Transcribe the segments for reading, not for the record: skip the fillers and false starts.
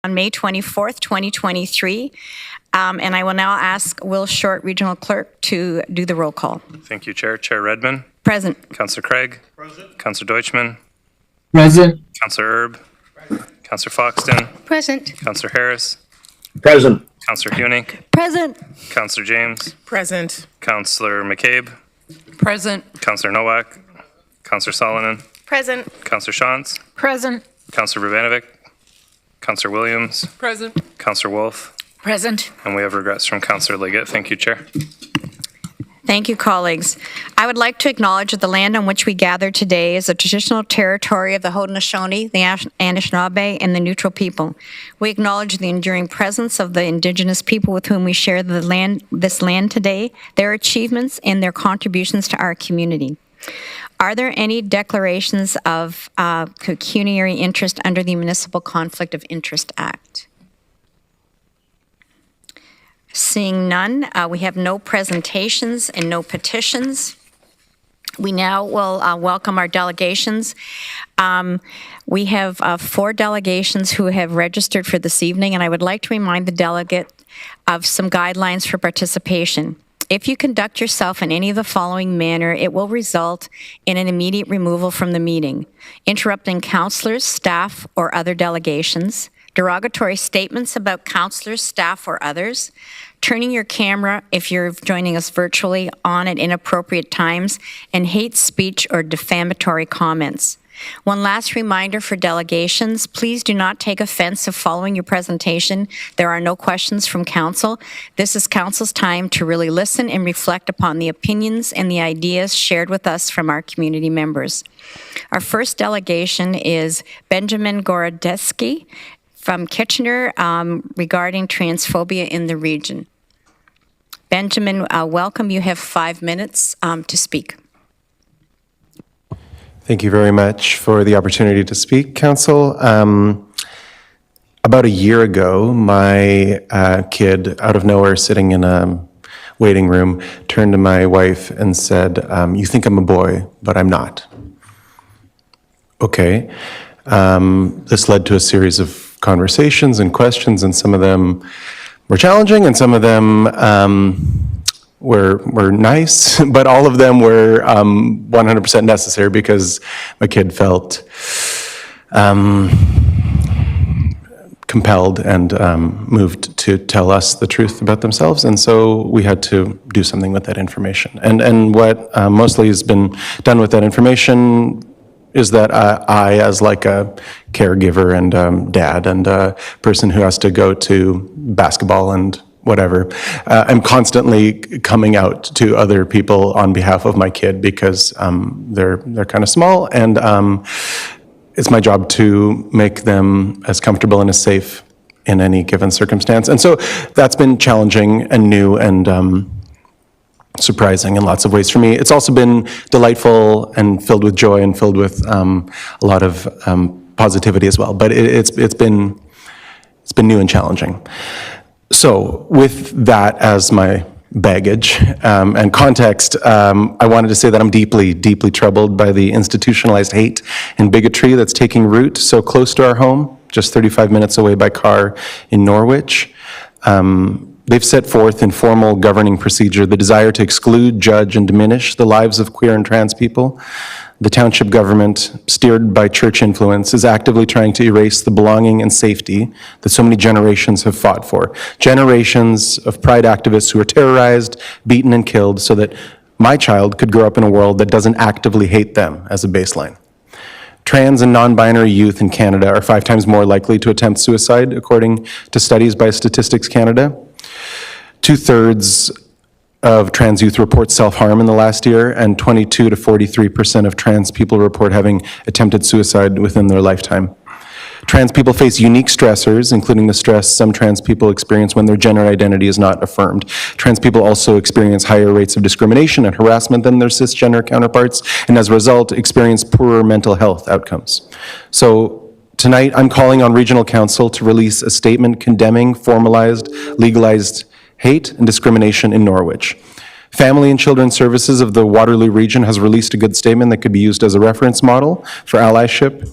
on May 24th, 2023. And I will now ask Will Short, Regional Clerk, to do the roll call. Thank you, Chair. Chair Redmond. Present. Councillor Craig. Present. Councillor Deutschmann. Present. Councillor Erb. Councillor Foxton. Present. Councillor Harris. Present. Councillor Huenick. Present. Councillor James. Present. Councillor McCabe. Present. Councillor Nowak. Councillor Solonen. Present. Councillor Shantz. Present. Councillor Rubanovic. Councillor Williams. Present. Councillor Wolf. Present. And we have regrets from Councillor Liggett. Thank you, Chair. Thank you, colleagues. I would like to acknowledge that the land on which we gather today is the traditional territory of the Haudenosaunee, the Anishinaabe, and the Neutral people. We acknowledge the enduring presence of the Indigenous people with whom we share this land today, their achievements, and their contributions to our community. Are there any declarations of pecuniary interest under the Municipal Conflict of Interest Act? Seeing none, we have no presentations and no petitions. We now will welcome our delegations. We have 4 delegations who have registered for this evening, and I would like to remind the delegate of some guidelines for participation. If you conduct yourself in any of the following manner, it will result in an immediate removal from the meeting: interrupting councillors, staff, or other delegations, derogatory statements about councillors, staff, or others, turning your camera, if you're joining us virtually, on at inappropriate times, and hate speech or defamatory comments. One last reminder for delegations: please do not take offense if following your presentation there are no questions from council. This is council's time to really listen and reflect upon the opinions and the ideas shared with us from our community members. Our first delegation is Benjamin Gorodeski from Kitchener regarding transphobia in the region. Benjamin, welcome. You have 5 minutes to speak. Thank you very much for the opportunity to speak, Council. About a year ago, my kid, out of nowhere, sitting in a waiting room, turned to my wife and said, "You think I'm a boy, but I'm not." Okay. This led to a series of conversations and questions, and some of them were challenging, and some of them were nice, but all of them were 100% necessary because my kid felt compelled and moved to tell us the truth about themselves, and so we had to do something with that information. And what mostly has been done with that information is that I, as like a caregiver and dad and a person who has to go to basketball and whatever, I'm constantly coming out to other people on behalf of my kid because they're kind of small, and it's my job to make them as comfortable and as safe in any given circumstance. And so that's been challenging and new and surprising in lots of ways for me. It's also been delightful and filled with joy and filled with a lot of positivity as well. But it's been new and challenging. So with that as my baggage and context, I wanted to say that I'm deeply, deeply troubled by the institutionalized hate and bigotry that's taking root so close to our home, just 35 minutes away by car in Norwich. They've set forth in formal governing procedure the desire to exclude, judge, and diminish the lives of queer and trans people. The township government, steered by church influence, is actively trying to erase the belonging and safety that so many generations have fought for. Generations of pride activists who were terrorized, beaten, and killed so that my child could grow up in a world that doesn't actively hate them as a baseline. Trans and non-binary youth in Canada are 5 times more likely to attempt suicide, according to studies by Statistics Canada. 2/3 of trans youth report self-harm in the last year, and 22 to 43% of trans people report having attempted suicide within their lifetime. Trans people face unique stressors, including the stress some trans people experience when their gender identity is not affirmed. Trans people also experience higher rates of discrimination and harassment than their cisgender counterparts, and as a result, experience poorer mental health outcomes. So tonight, I'm calling on Regional Council to release a statement condemning formalized, legalized hate and discrimination in Norwich. Family and Children's Services of the Waterloo region has released a good statement that could be used as a reference model for allyship.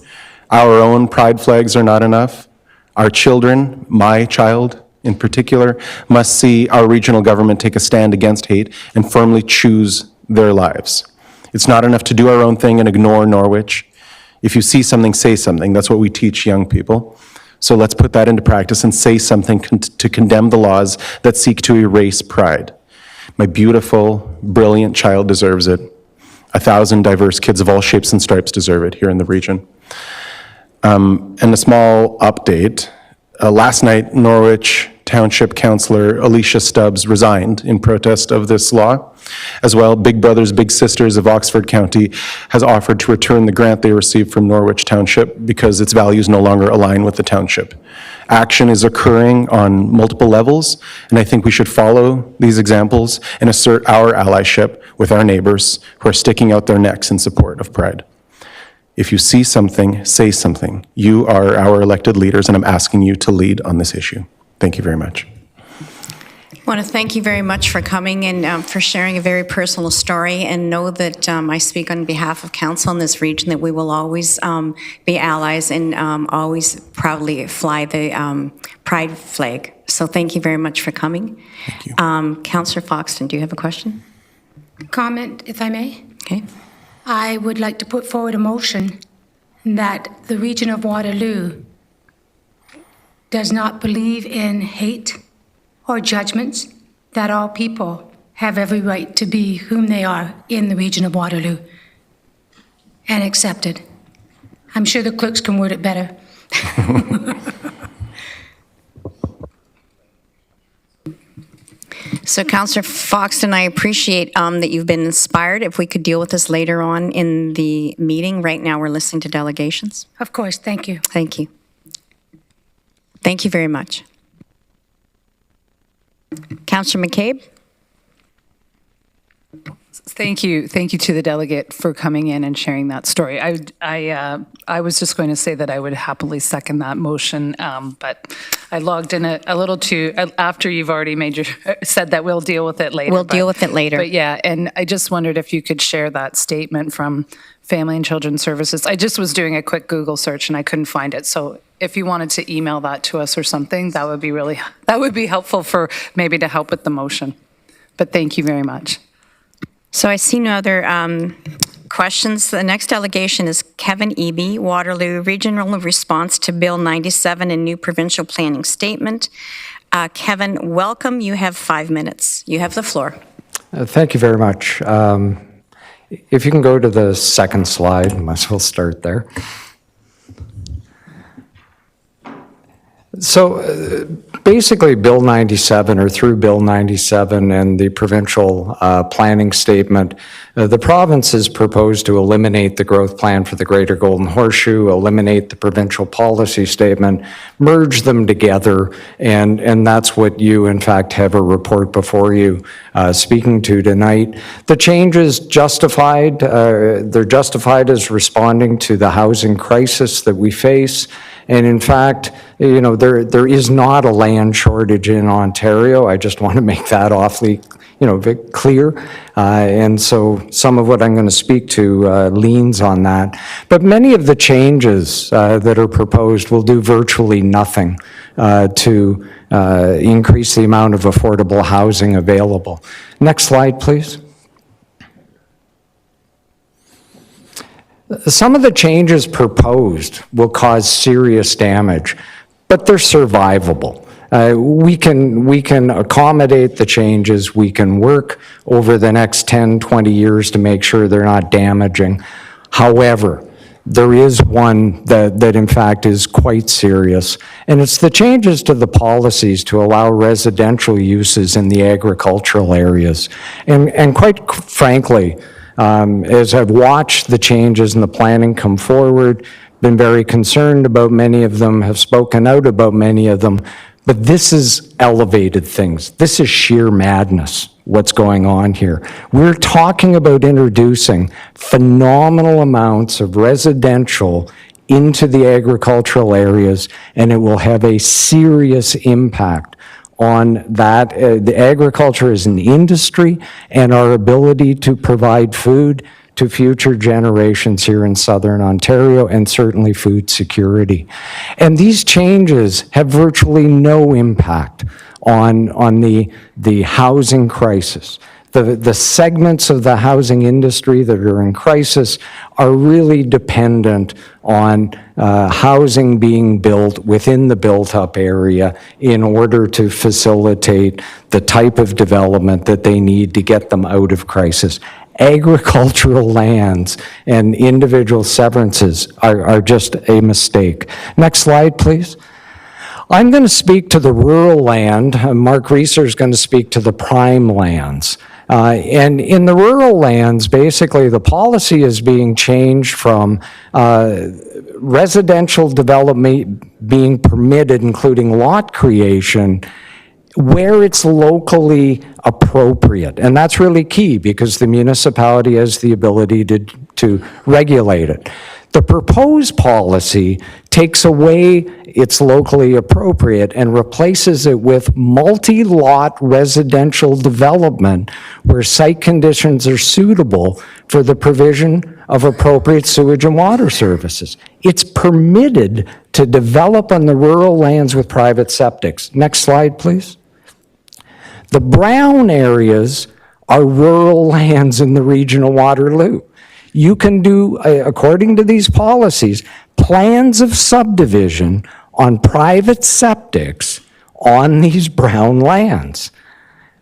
Our own pride flags are not enough. Our children, my child in particular, must see our regional government take a stand against hate and firmly choose their lives. It's not enough to do our own thing and ignore Norwich. If you see something, say something. That's what we teach young people. So let's put that into practice and say something to condemn the laws that seek to erase pride. My beautiful, brilliant child deserves it. 1,000 diverse kids of all shapes and stripes deserve it here in the region. And a small update. Last night, Norwich Township Councillor Alicia Stubbs resigned in protest of this law. As well, Big Brothers Big Sisters of Oxford County has offered to return the grant they received from Norwich Township because its values no longer align with the township. Action is occurring on multiple levels, and I think we should follow these examples and assert our allyship with our neighbors who are sticking out their necks in support of Pride. If you see something, say something. You are our elected leaders, and I'm asking you to lead on this issue. Thank you very much. I want to thank you very much for coming and for sharing a very personal story, and know that I speak on behalf of council in this region that we will always be allies and always proudly fly the pride flag. So thank you very much for coming. Thank you. Councillor Foxton, do you have a question? Comment, if I may. Okay. I would like to put forward a motion that the region of Waterloo does not believe in hate or judgments, that all people have every right to be whom they are in the region of Waterloo and accepted. I'm sure the clerks can word it better. So, Councillor Foxton, I appreciate that you've been inspired. If we could deal with this later on in the meeting. Right now, we're listening to delegations. Of course, thank you. Thank you. Thank you very much. Councillor McCabe? Thank you to the delegate for coming in and sharing that story. I was just going to say that I would happily second that motion, but I logged in a little too after you've already said that we'll deal with it later. We'll deal with it later. But yeah, and I just wondered if you could share that statement from Family and Children's Services. I just was doing a quick Google search and I couldn't find it. So if you wanted to email that to us or something, that would be helpful for maybe to help with the motion. But thank you very much. So I see no other questions. The next delegation is Kevin Eby, Waterloo Regional Response to Bill 97 and New Provincial Planning Statement. Kevin, welcome. You have 5 minutes. You have the floor. Thank you very much. If you can go to the second slide, might as well start there. So basically, Bill 97, or through Bill 97 and the provincial planning statement, the province has proposed to eliminate the growth plan for the Greater Golden Horseshoe, eliminate the provincial policy statement, merge them together, and that's what you, in fact, have a report before you speaking to tonight. The changes justified, they're justified as responding to the housing crisis that we face. And in fact, you know, there is not a land shortage in Ontario. I just want to make that awfully, clear. And so some of what I'm going to speak to leans on that. But many of the changes that are proposed will do virtually nothing to increase the amount of affordable housing available. Next slide, please. Some of the changes proposed will cause serious damage, but they're survivable. We can accommodate the changes. We can work over the next 10, 20 years to make sure they're not damaging. However, there is one that in fact is quite serious, and it's the changes to the policies to allow residential uses in the agricultural areas. And quite frankly, as I've watched the changes in the planning come forward, been very concerned about many of them, have spoken out about many of them, but this is elevated things. This is sheer madness, what's going on here. We're talking about introducing phenomenal amounts of residential into the agricultural areas, and it will have a serious impact on that. The agriculture is an industry, and our ability to provide food to future generations here in Southern Ontario and certainly food security. And these changes have virtually no impact on the housing crisis. The segments of the housing industry that are in crisis are really dependent on housing being built within the built-up area in order to facilitate the type of development that they need to get them out of crisis. Agricultural lands and individual severances are just a mistake. Next slide, please. I'm going to speak to the rural land. Mark Reeser is going to speak to the prime lands. And in the rural lands, basically, the policy is being changed from residential development being permitted, including lot creation, where it's locally appropriate. And that's really key because the municipality has the ability to regulate it. The proposed policy takes away its locally appropriate and replaces it with multi-lot residential development where site conditions are suitable for the provision of appropriate sewage and water services. It's permitted to develop on the rural lands with private septics. Next slide, please. The brown areas are rural lands in the region of Waterloo. You can do, according to these policies, plans of subdivision on private septics on these brown lands.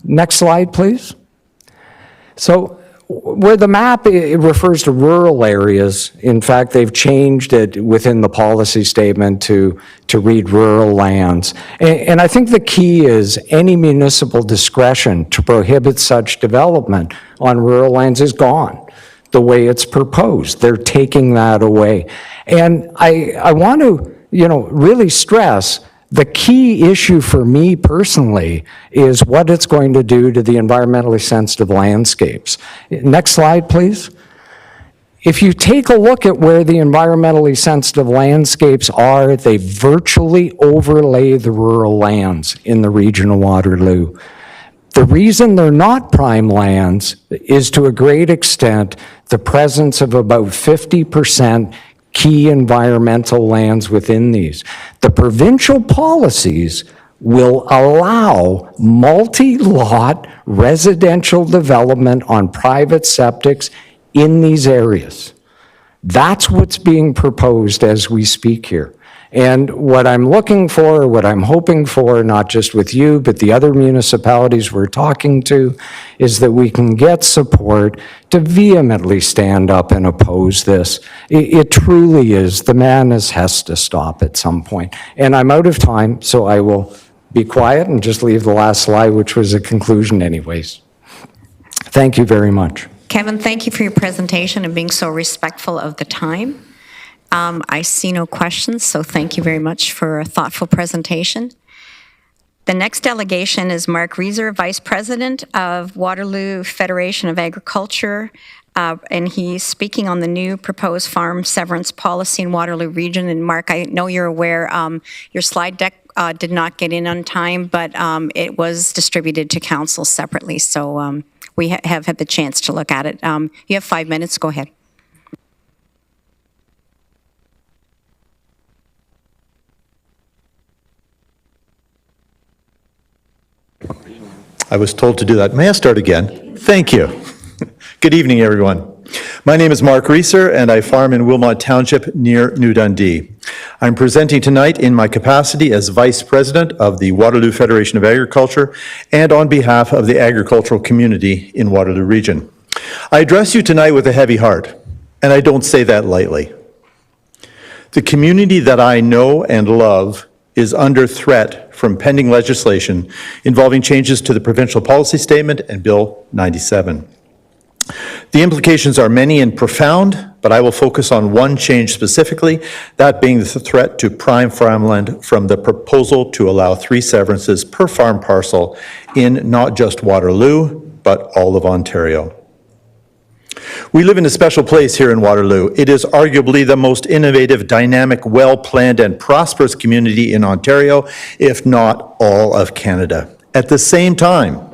Next slide, please. So where the map it refers to rural areas, in fact, they've changed it within the policy statement to read rural lands. And I think the key is any municipal discretion to prohibit such development on rural lands is gone the way it's proposed. They're taking that away. And I want to, really stress the key issue for me personally is what it's going to do to the environmentally sensitive landscapes. Next slide, please. If you take a look at where the environmentally sensitive landscapes are, they virtually overlay the rural lands in the region of Waterloo. The reason they're not prime lands is to a great extent the presence of about 50% key environmental lands within these. The provincial policies will allow multi-lot residential development on private septics in these areas. That's what's being proposed as we speak here. And what I'm looking for, what I'm hoping for, not just with you, but the other municipalities we're talking to, is that we can get support to vehemently stand up and oppose this. It truly is, the madness has to stop at some point. And I'm out of time, so I will be quiet and just leave the last slide, which was a conclusion anyways. Thank you very much. Kevin, thank you for your presentation and being so respectful of the time. I see no questions, so thank you very much for a thoughtful presentation. The next delegation is Mark Reeser, Vice President of Waterloo Federation of Agriculture, and he's speaking on the new proposed farm severance policy in Waterloo Region. And Mark, I know you're aware your slide deck did not get in on time, but it was distributed to council separately, so we have had the chance to look at it. You have 5 minutes. Go ahead. I was told to do that. May I start again? Thank you. Good evening, everyone. My name is Mark Reeser, and I farm in Wilmot Township near New Dundee. I'm presenting tonight in my capacity as Vice President of the Waterloo Federation of Agriculture and on behalf of the agricultural community in Waterloo Region. I address you tonight with a heavy heart, and I don't say that lightly. The community that I know and love is under threat from pending legislation involving changes to the provincial policy statement and Bill 97. The implications are many and profound, but I will focus on one change specifically, that being the threat to prime farmland from the proposal to allow 3 severances per farm parcel in not just Waterloo, but all of Ontario. We live in a special place here in Waterloo. It is arguably the most innovative, dynamic, well-planned, and prosperous community in Ontario, if not all of Canada. At the same time,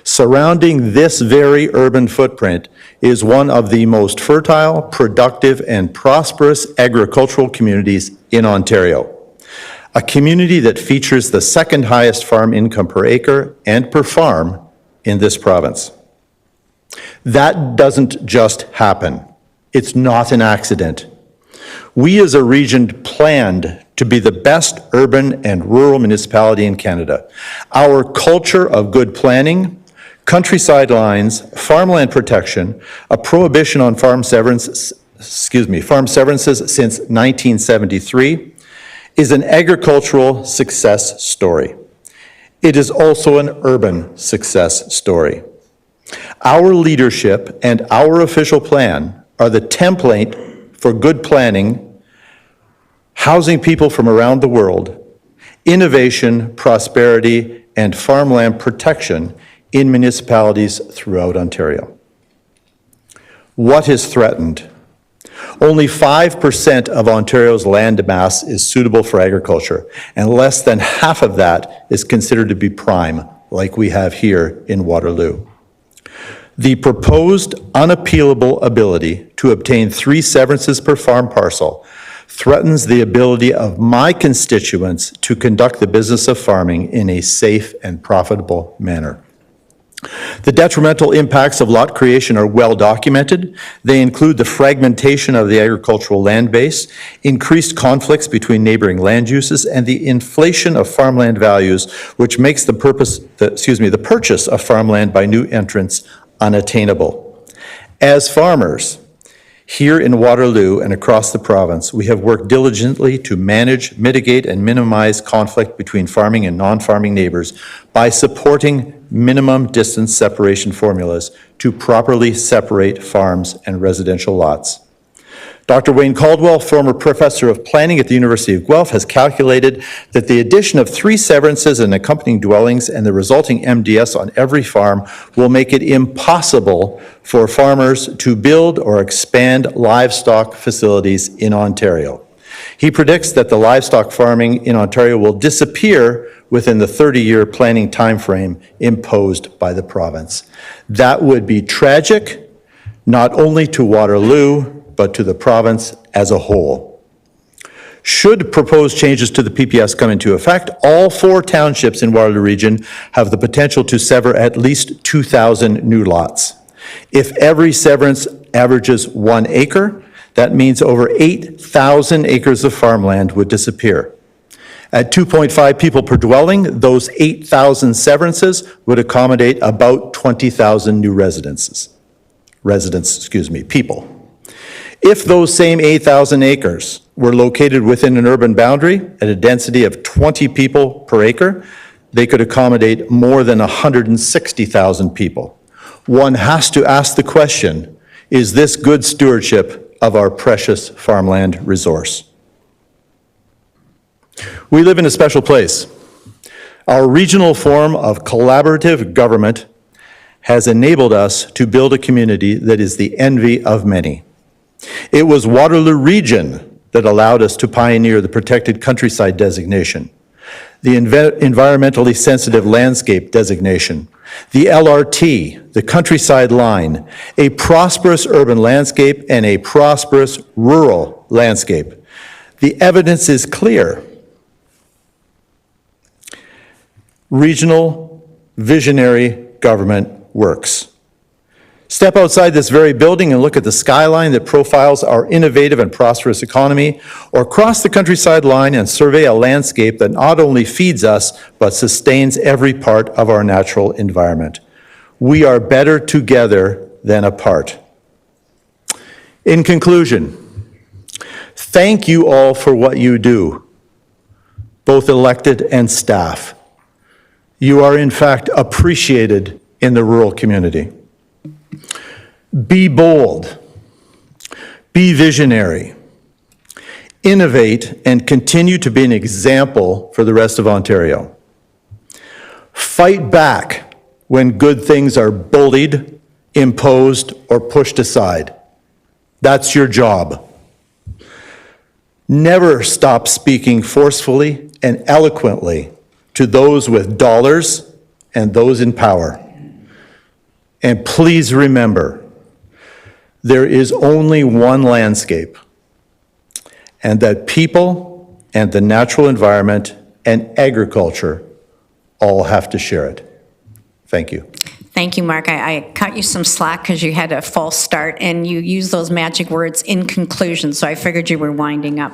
surrounding this very urban footprint is one of the most fertile, productive, and prosperous agricultural communities in Ontario. A community that features the second highest farm income per acre and per farm in this province. That doesn't just happen. It's not an accident. We as a region planned to be the best urban and rural municipality in Canada. Our culture of good planning, countryside lines, farmland protection, a prohibition on farm severances since 1973 is an agricultural success story. It is also an urban success story. Our leadership and our official plan are the template for good planning, housing people from around the world, innovation, prosperity, and farmland protection in municipalities throughout Ontario. What is threatened? Only 5% of Ontario's land mass is suitable for agriculture, and less than half of that is considered to be prime, like we have here in Waterloo. The proposed unappealable ability to obtain 3 severances per farm parcel threatens the ability of my constituents to conduct the business of farming in a safe and profitable manner. The detrimental impacts of lot creation are well documented. They include the fragmentation of the agricultural land base, increased conflicts between neighboring land uses, and the inflation of farmland values, which makes the purchase of farmland by new entrants unattainable. As farmers, here in Waterloo and across the province, we have worked diligently to manage, mitigate, and minimize conflict between farming and non-farming neighbors by supporting minimum distance separation formulas to properly separate farms and residential lots. Dr. Wayne Caldwell, former professor of planning at the University of Guelph, has calculated that the addition of 3 severances and accompanying dwellings and the resulting MDS on every farm will make it impossible for farmers to build or expand livestock facilities in Ontario. He predicts that the livestock farming in Ontario will disappear within the 30-year planning timeframe imposed by the province. That would be tragic, not only to Waterloo, but to the province as a whole. Should proposed changes to the PPS come into effect, all 4 townships in Waterloo region have the potential to sever at least 2,000 new lots. If every severance averages 1 acre, that means over 8,000 acres of farmland would disappear. At 2.5 people per dwelling, those 8,000 severances would accommodate about 20,000 new people. If those same 8,000 acres were located within an urban boundary at a density of 20 people per acre, they could accommodate more than 160,000 people. One has to ask the question, is this good stewardship of our precious farmland resource? We live in a special place. Our regional form of collaborative government has enabled us to build a community that is the envy of many. It was Waterloo Region that allowed us to pioneer the protected countryside designation, the environmentally sensitive landscape designation, the LRT, the countryside line, a prosperous urban landscape, and a prosperous rural landscape. The evidence is clear. Regional visionary government works. Step outside this very building and look at the skyline that profiles our innovative and prosperous economy, or cross the countryside line and survey a landscape that not only feeds us, but sustains every part of our natural environment. We are better together than apart. In conclusion, thank you all for what you do, both elected and staff. You are in fact appreciated in the rural community. Be bold, be visionary, innovate, and continue to be an example for the rest of Ontario. Fight back when good things are bullied, imposed, or pushed aside. That's your job. Never stop speaking forcefully and eloquently to those with dollars and those in power. And please remember, there is only one landscape, and that people and the natural environment and agriculture all have to share it. Thank you. Thank you, Mark. I cut you some slack because you had a false start, and you used those magic words in conclusion, so I figured you were winding up.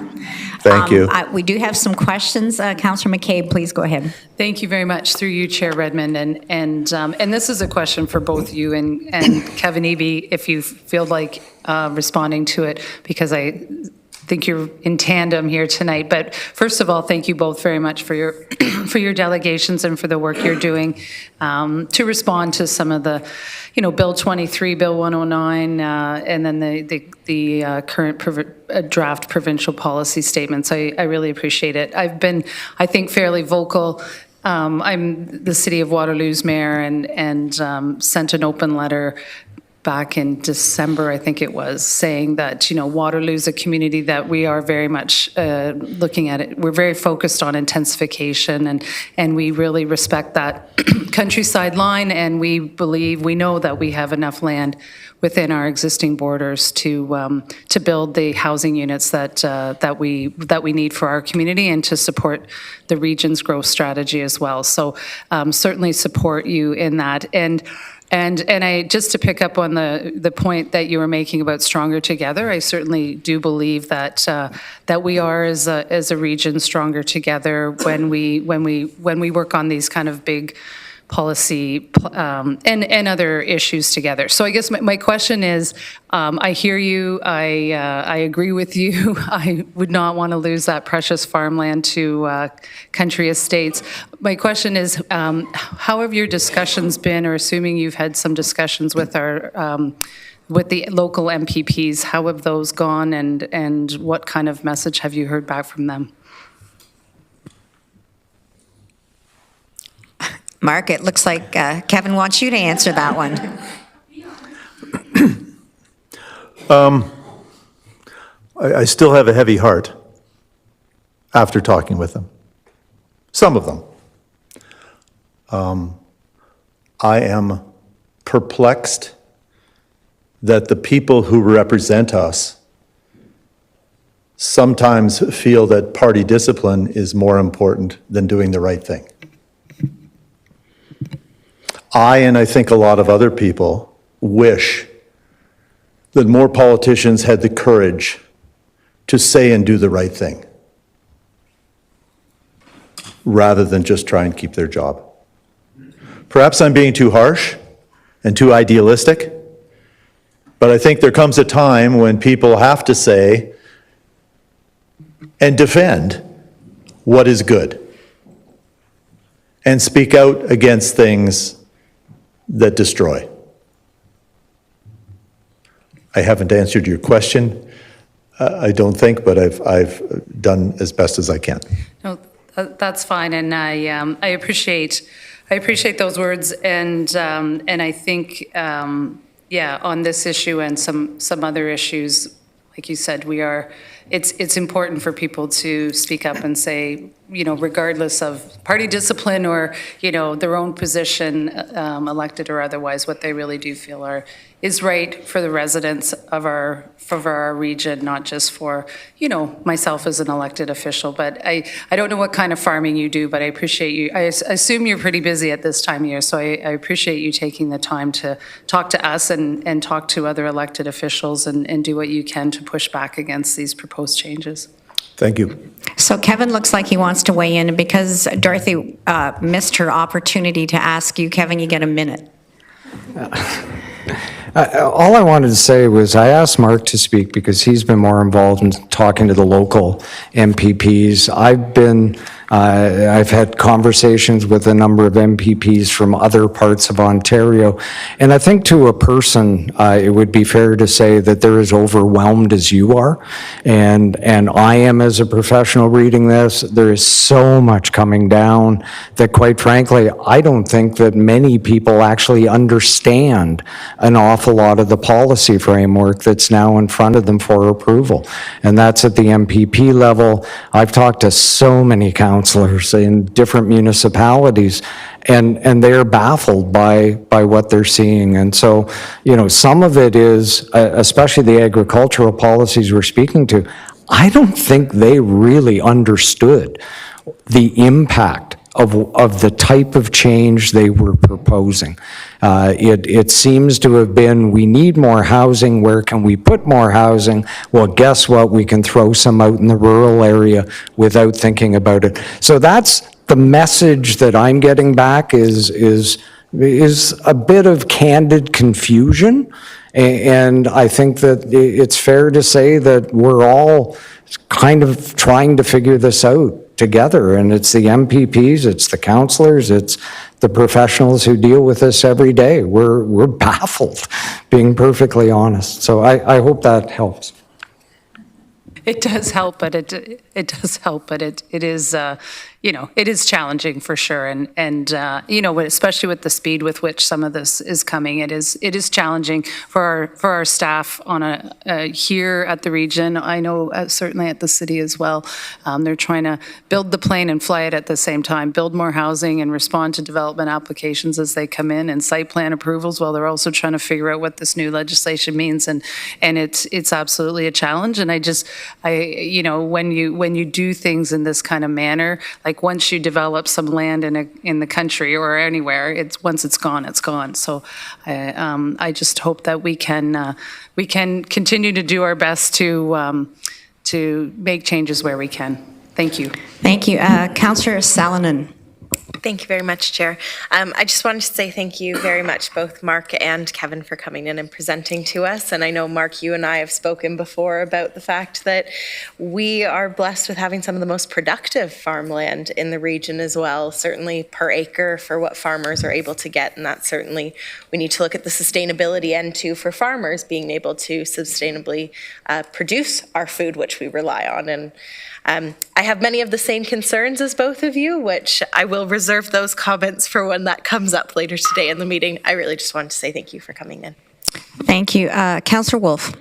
Thank you. We do have some questions. Councillor McCabe, please go ahead. Thank you very much, through you, Chair Redmond. And this is a question for both you and Kevin Eby, if you feel like responding to it, because I think you're in tandem here tonight. But first of all, thank you both very much for your for your delegations and for the work you're doing to respond to some of the, Bill 23, Bill 109, and then the current draft provincial policy statements. I really appreciate it. I've been, I think, fairly vocal. I'm the City of Waterloo's mayor and sent an open letter back in December, I think it was, saying that, Waterloo's a community that we are very much looking at it. We're very focused on intensification, and we really respect that countryside line, and we know that we have enough land within our existing borders to build the housing units that we need for our community and to support the region's growth strategy as well. So certainly support you in that. And I, just to pick up on the point that you were making about stronger together, I certainly do believe that that we are as a region stronger together when we work on these kind of big policy and other issues together. So I guess my question is, I hear you, I agree with you. I would not want to lose that precious farmland to country estates. My question is, how have your discussions been, or assuming you've had some discussions with with the local MPPs, how have those gone, and what kind of message have you heard back from them? Mark, it looks like Kevin wants you to answer that one. I still have a heavy heart after talking with them. Some of them. I am perplexed that the people who represent us sometimes feel that party discipline is more important than doing the right thing. And I think a lot of other people wish that more politicians had the courage to say and do the right thing, rather than just try and keep their job. Perhaps I'm being too harsh and too idealistic, but I think there comes a time when people have to say and defend what is good and speak out against things that destroy. I haven't answered your question, I don't think, but I've done as best as I can. No, that's fine, and I appreciate those words, and I think on this issue and some other issues, like you said, it's important for people to speak up and say, regardless of party discipline or, their own position, elected or otherwise, what they really do feel is right for the residents of our region, not just for, myself as an elected official. But I don't know what kind of farming you do, but I appreciate you. I assume you're pretty busy at this time of year, so I appreciate you taking the time to talk to us and talk to other elected officials and do what you can to push back against these proposed changes. Thank you. So Kevin looks like he wants to weigh in, and because Dorothy missed her opportunity to ask you, Kevin, you get a minute. All I wanted to say was I asked Mark to speak because he's been more involved in talking to the local MPPs. I've had conversations with a number of MPPs from other parts of Ontario, and I think to a person, it would be fair to say that they're as overwhelmed as you are, and I am as a professional reading this. There is so much coming down that, quite frankly, I don't think that many people actually understand an awful lot of the policy framework that's now in front of them for approval, and that's at the MPP level. I've talked to so many councillors councillors in different municipalities, and they're baffled by what they're seeing. And so, you know, some of it is, especially the agricultural policies we're speaking to, I don't think they really understood the impact of the type of change they were proposing. It seems to have been, we need more housing, where can we put more housing? Well, guess what, we can throw some out in the rural area without thinking about it. So that's the message that I'm getting back is a bit of candid confusion. And I think that it's fair to say that we're all kind of trying to figure this out together, and it's the MPPs, it's the councillors, it's the professionals who deal with this every day. We're baffled, being perfectly honest. So I hope that helps. It does help, but it does help, but it is, you know, it is challenging for sure. And you know, especially with the speed with which some of this is coming, it is challenging for our staff on here at the region. I know certainly at the city as well. They're trying to build the plane and fly it at the same time, build more housing and respond to development applications as they come in, and site plan approvals, while they're also trying to figure out what this new legislation means. And it's absolutely a challenge. And you know, when you do things in this kind of manner, like once you develop some land in the country or anywhere, once it's gone, it's gone. So I just hope that we can continue to do our best to make changes where we can. Thank you. Thank you. Councillor Salonen. Thank you very much, Chair. I just wanted to say thank you very much, both Mark and Kevin, for coming in and presenting to us. And I know, Mark, you and I have spoken before about the fact that we are blessed with having some of the most productive farmland in the region as well, certainly per acre for what farmers are able to get. And that certainly, we need to look at the sustainability end too for farmers being able to sustainably produce our food, which we rely on. And I have many of the same concerns as both of you, which I will reserve those comments for when that comes up later today in the meeting. I really just wanted to say thank you for coming in. Thank you. Councillor Wolf.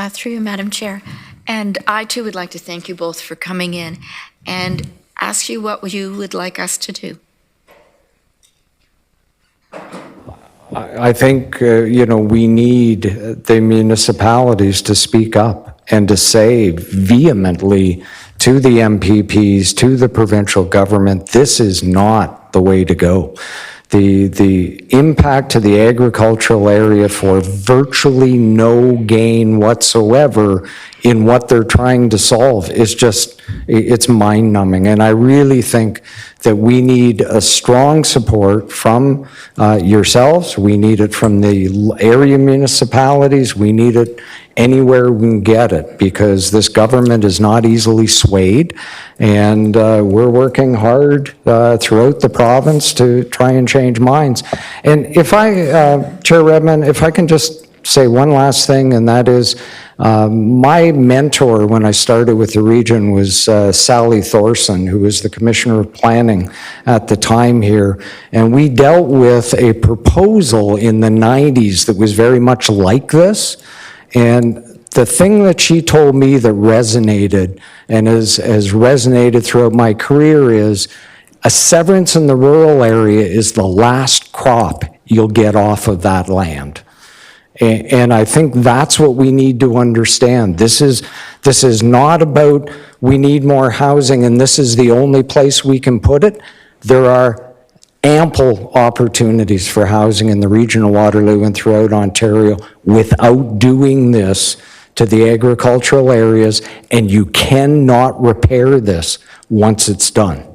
Through you, Madam Chair. And I too would like to thank you both for coming in and ask you what you would like us to do. I think, you know, we need the municipalities to speak up and to say vehemently to the MPPs, to the provincial government, this is not the way to go. The impact to the agricultural area for virtually no gain whatsoever in what they're trying to solve is just, it's mind-numbing. And I really think that we need a strong support from yourselves. We need it from the area municipalities. We need it anywhere we can get it, because this government is not easily swayed, and we're working hard throughout the province to try and change minds. And if I, Chair Redmond, if I can just say one last thing, and that is my mentor when I started with the region was Sally Thorson, who was the Commissioner of Planning at the time here, and we dealt with a proposal in the 90s that was very much like this. And the thing that she told me that resonated and has resonated throughout my career is a severance in the rural area is the last crop you'll get off of that land. And I think that's what we need to understand. This is not about we need more housing and this is the only place we can put it. There are ample opportunities for housing in the region of Waterloo and throughout Ontario without doing this to the agricultural areas, and you cannot repair this once it's done.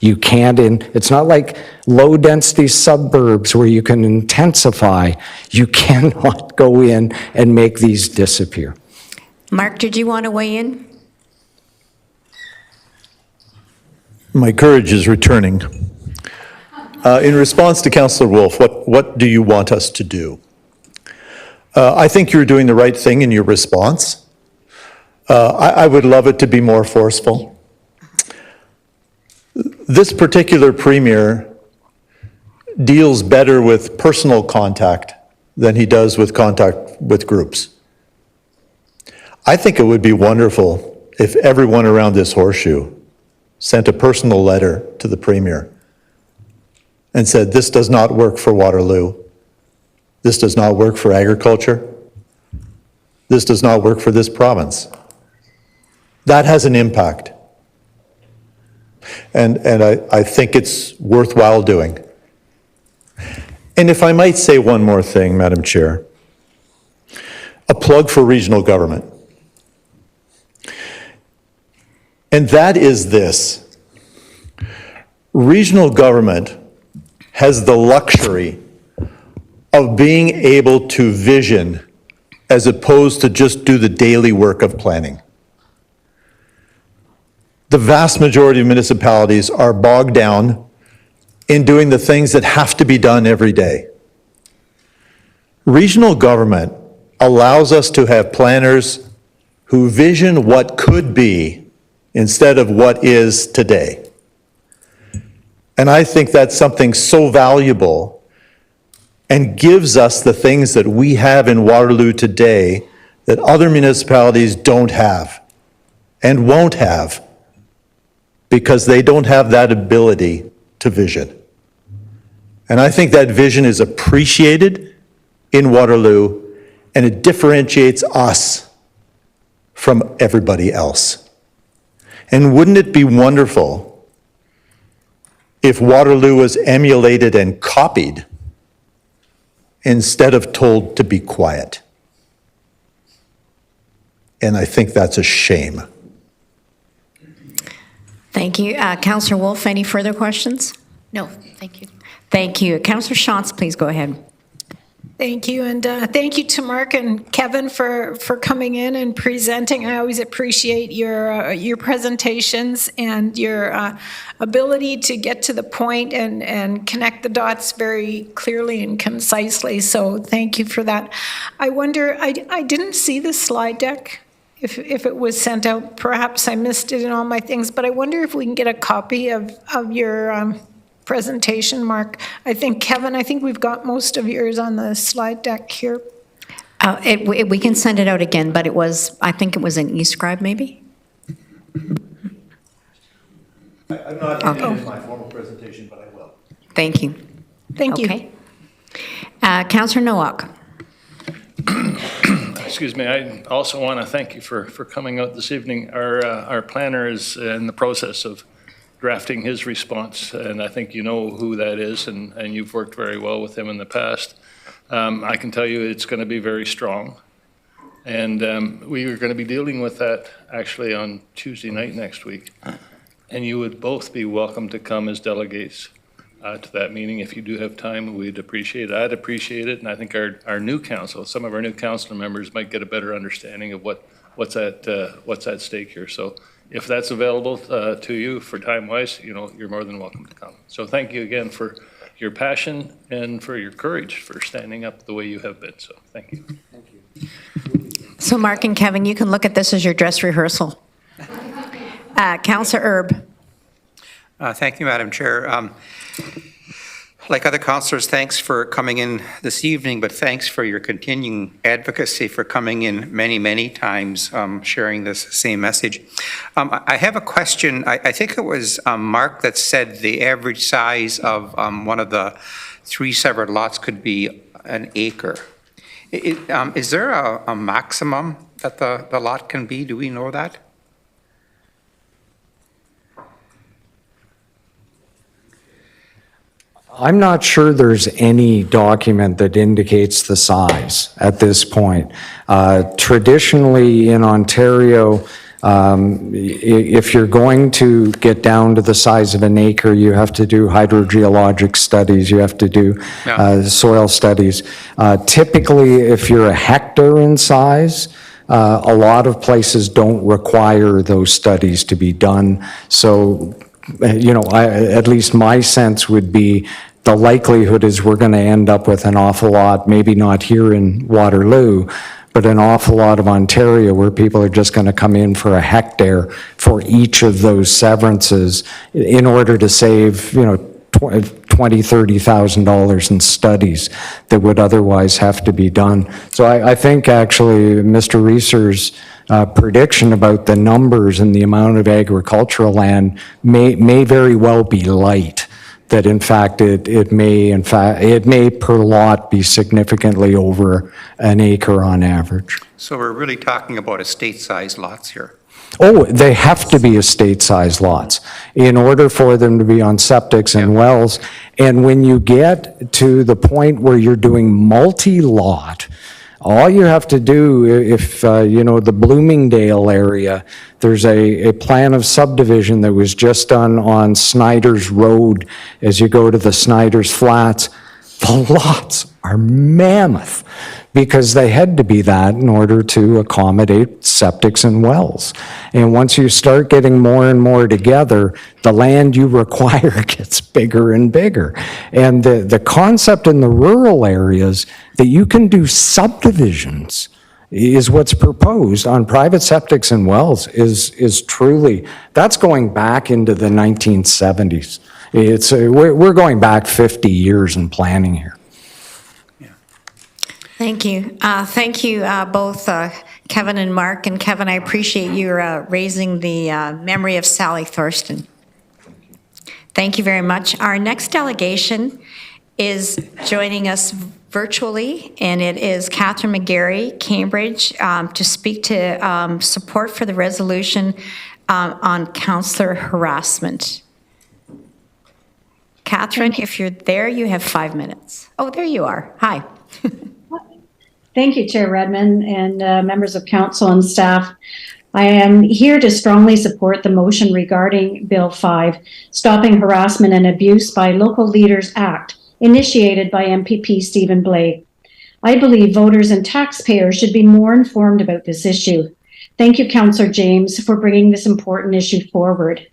You can't, it's not like low-density suburbs where you can intensify. You cannot go in and make these disappear. Mark, did you want to weigh in? My courage is returning. In response to Councillor Wolf, what do you want us to do? I think you're doing the right thing in your response. I would love it to be more forceful. This particular premier deals better with personal contact than he does with contact with groups. I think it would be wonderful if everyone around this horseshoe sent a personal letter to the Premier and said, this does not work for Waterloo. This does not work for agriculture. This does not work for this province. That has an impact. And I think it's worthwhile doing. And if I might say one more thing, Madam Chair, a plug for regional government. And that is this. Regional government has the luxury of being able to vision as opposed to just do the daily work of planning. The vast majority of municipalities are bogged down in doing the things that have to be done every day. Regional government allows us to have planners who vision what could be instead of what is today. And I think that's something so valuable and gives us the things that we have in Waterloo today that other municipalities don't have and won't have because they don't have that ability to vision. And I think that vision is appreciated in Waterloo, and it differentiates us from everybody else. And wouldn't it be wonderful if Waterloo was emulated and copied instead of told to be quiet? And I think that's a shame. Thank you. Councillor Wolf, any further questions? No, thank you. Thank you. Councillor Shantz, please go ahead. Thank you, and thank you to Mark and Kevin for coming in and presenting. I always appreciate your presentations and your ability to get to the point and connect the dots very clearly and concisely, so thank you for that. I wonder, I didn't see the slide deck, if it was sent out. Perhaps I missed it in all my things, but I wonder if we can get a copy of your presentation, Mark. I think, Kevin, we've got most of yours on the slide deck here. We can send it out again, but I think it was an e-scribe maybe? I'm not in my formal presentation, but I will. Thank you. Thank you. Okay. Councillor Nowak. Excuse me, I also want to thank you for coming out this evening. Our planner is in the process of drafting his response, and I think you know who that is, and you've worked very well with him in the past. I can tell you it's going to be very strong, and we are going to be dealing with that actually on Tuesday night next week, and you would both be welcome to come as delegates to that meeting. If you do have time, we'd appreciate it. I'd appreciate it, and I think our new council, some of our new council members might get a better understanding of what's at stake here. So if that's available to you for time-wise, you're more than welcome to come. So thank you again for your passion and for your courage for standing up the way you have been. So thank you. Thank you. So Mark and Kevin, you can look at this as your dress rehearsal. Councillor Erb. Thank you, Madam Chair. Like other councillors, thanks for coming in this evening, but thanks for your continuing advocacy for coming in many, many times, sharing this same message. I have a question. I think it was Mark that said the average size of one of the 3 severed lots could be an acre. Is there a maximum that the lot can be? Do we know that? I'm not sure there's any document that indicates the size at this point. Traditionally in Ontario, if you're going to get down to the size of an acre, you have to do hydrogeologic studies, you have to do soil studies. Typically, if you're a hectare in size, a lot of places don't require those studies to be done. So, at least my sense would be the likelihood is we're going to end up with an awful lot, maybe not here in Waterloo, but an awful lot of Ontario where people are just going to come in for a hectare for each of those severances in order to save, $20,000, $30,000 in studies that would otherwise have to be done. So I think actually Mr. Reeser's prediction about the numbers and the amount of agricultural land may very well be light. That in fact it may per lot be significantly over an acre on average. So we're really talking about estate-sized lots here. Oh, they have to be estate-sized lots in order for them to be on septics and wells. And when you get to the point where you're doing multi-lot, all you have to do, if, the Bloomingdale area, there's a plan of subdivision that was just done on Snyder's Road as you go to the Snyder's Flats. The lots are mammoth because they had to be that in order to accommodate septics and wells. And once you start getting more and more together, the land you require gets bigger and bigger. And the concept in the rural areas that you can do subdivisions is what's proposed on private septics and wells is truly, that's going back into the 1970s. We're going back 50 years in planning here. Thank you. Thank you both, Kevin and Mark. And Kevin, I appreciate you raising the memory of Sally Thurston. Thank you very much. Our next delegation is joining us virtually, and it is Catherine McGarry, Cambridge, to speak to support for the resolution on counselor harassment. Catherine, if you're there, you have 5 minutes. Oh, there you are. Hi. Thank you, Chair Redmond and members of council and staff. I am here to strongly support the motion regarding Bill 5, Stopping Harassment and Abuse by Local Leaders Act, initiated by MPP Stephen Blake. I believe voters and taxpayers should be more informed about this issue. Thank you, Councillor James, for bringing this important issue forward.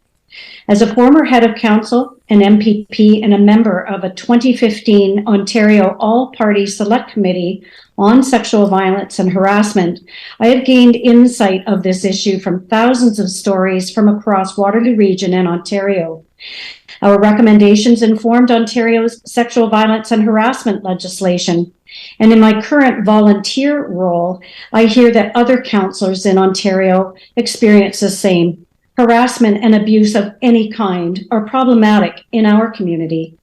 As a former head of council, an MPP, and a member of a 2015 Ontario All-Party Select Committee on Sexual Violence and Harassment, I have gained insight of this issue from thousands of stories from across Waterloo Region and Ontario. Our recommendations informed Ontario's sexual violence and harassment legislation. And in my current volunteer role, I hear that other councillors in Ontario experience the same. Harassment and abuse of any kind are problematic in our community.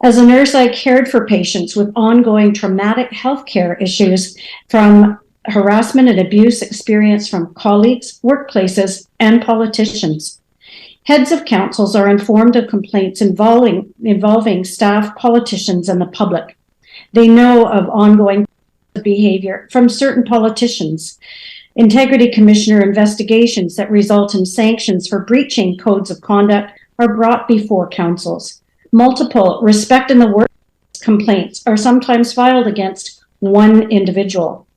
As a nurse, I cared for patients with ongoing traumatic healthcare issues from harassment and abuse experienced from colleagues, workplaces, and politicians. Heads of councils are informed of complaints involving staff, politicians, and the public. They know of ongoing behavior from certain politicians, Integrity Commissioner investigations that result in sanctions for breaching codes of conduct are brought before councils. Multiple respect in the work complaints are sometimes filed against one individual.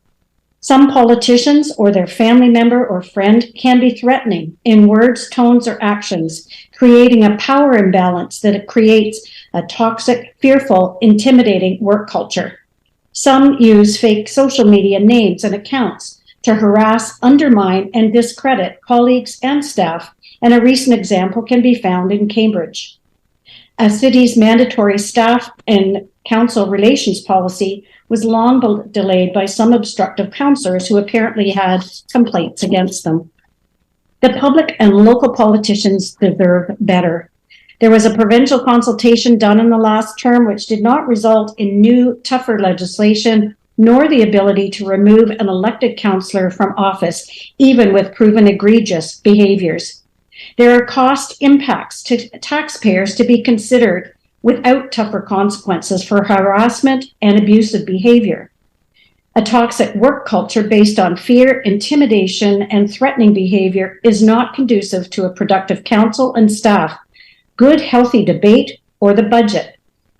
Some politicians or their family member or friend can be threatening in words, tones, or actions, creating a power imbalance that creates a toxic, fearful, intimidating work culture. Some use fake social media names and accounts to harass, undermine, and discredit colleagues and staff, and a recent example can be found in Cambridge. A city's mandatory staff and council relations policy was long delayed by some obstructive councillors who apparently had complaints against them. The public and local politicians deserve better. There was a provincial consultation done in the last term which did not result in new, tougher legislation nor the ability to remove an elected councillor from office, even with proven egregious behaviours. There are cost impacts to taxpayers to be considered without tougher consequences for harassment and abusive behaviour. A toxic work culture based on fear, intimidation, and threatening behaviour is not conducive to a productive council and staff, good, healthy debate, or the budget.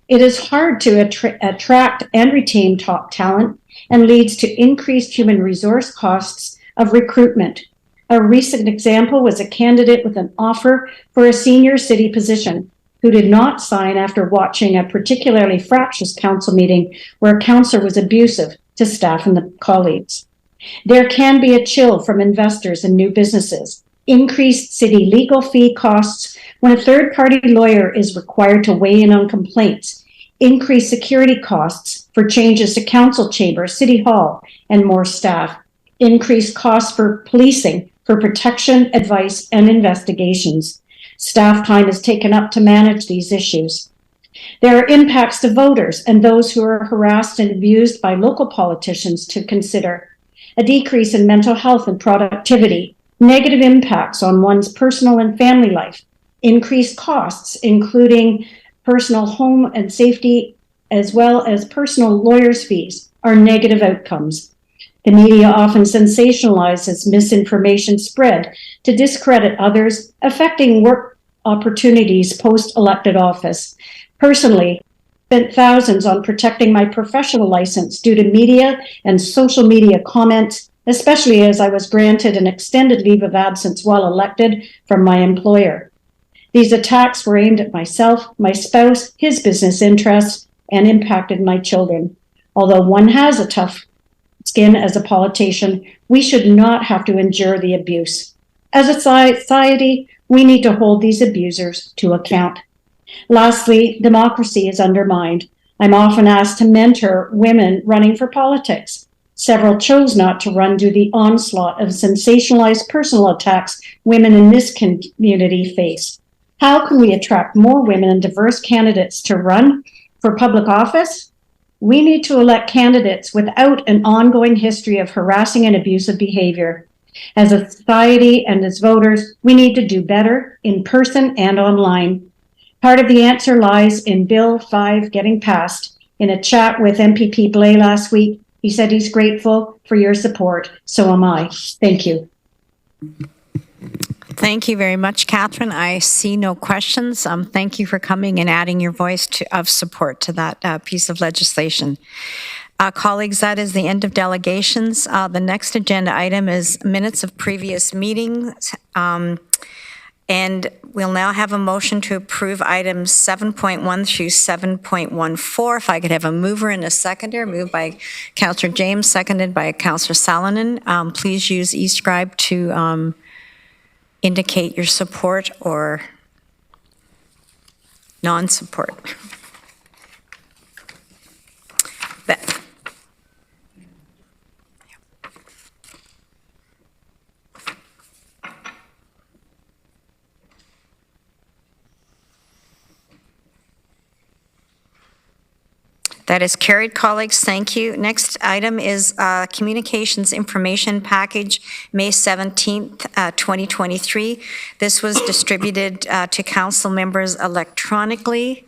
It is hard to attract and retain top talent and leads to increased human resource costs of recruitment. A recent example was a candidate with an offer for a senior city position who did not sign after watching a particularly fractious council meeting where a councillor was abusive to staff and the colleagues. There can be a chill from investors and new businesses, increased city legal fee costs when a third-party lawyer is required to weigh in on complaints, increased security costs for changes to council chamber, city hall, and more staff, increased costs for policing, for protection, advice, and investigations. Staff time is taken up to manage these issues. There are impacts to voters and those who are harassed and abused by local politicians to consider. A decrease in mental health and productivity, negative impacts on one's personal and family life, increased costs, including personal home and safety, as well as personal lawyers' fees, are negative outcomes. The media often sensationalizes misinformation spread to discredit others, affecting work opportunities post-elected office. Personally, I spent thousands on protecting my professional license due to media and social media comments, especially as I was granted an extended leave of absence while elected from my employer. These attacks were aimed at myself, my spouse, his business interests, and impacted my children. Although one has a tough skin as a politician, we should not have to endure the abuse. As a society, we need to hold these abusers to account. Lastly, democracy is undermined. I'm often asked to mentor women running for politics. Several chose not to run due to the onslaught of sensationalized personal attacks women in this community face. How can we attract more women and diverse candidates to run for public office? We need to elect candidates without an ongoing history of harassing and abusive behavior. As a society and as voters, we need to do better in person and online. Part of the answer lies in Bill 5 getting passed. In a chat with MPP Blais last week, he said he's grateful for your support. So am I. Thank you. Thank you very much, Catherine. I see no questions. Thank you for coming and adding your voice of support to that piece of legislation. Colleagues, that is the end of delegations. The next agenda item is minutes of previous meetings. And we'll now have a motion to approve items 7.1 through 7.14. If I could have a mover and a seconder, moved by Councillor James, seconded by Councillor Salonen. Please use eScribe to indicate your support or non-support. That is carried, colleagues. Thank you. Next item is Communications Information Package, May 17th, 2023. This was distributed to council members electronically.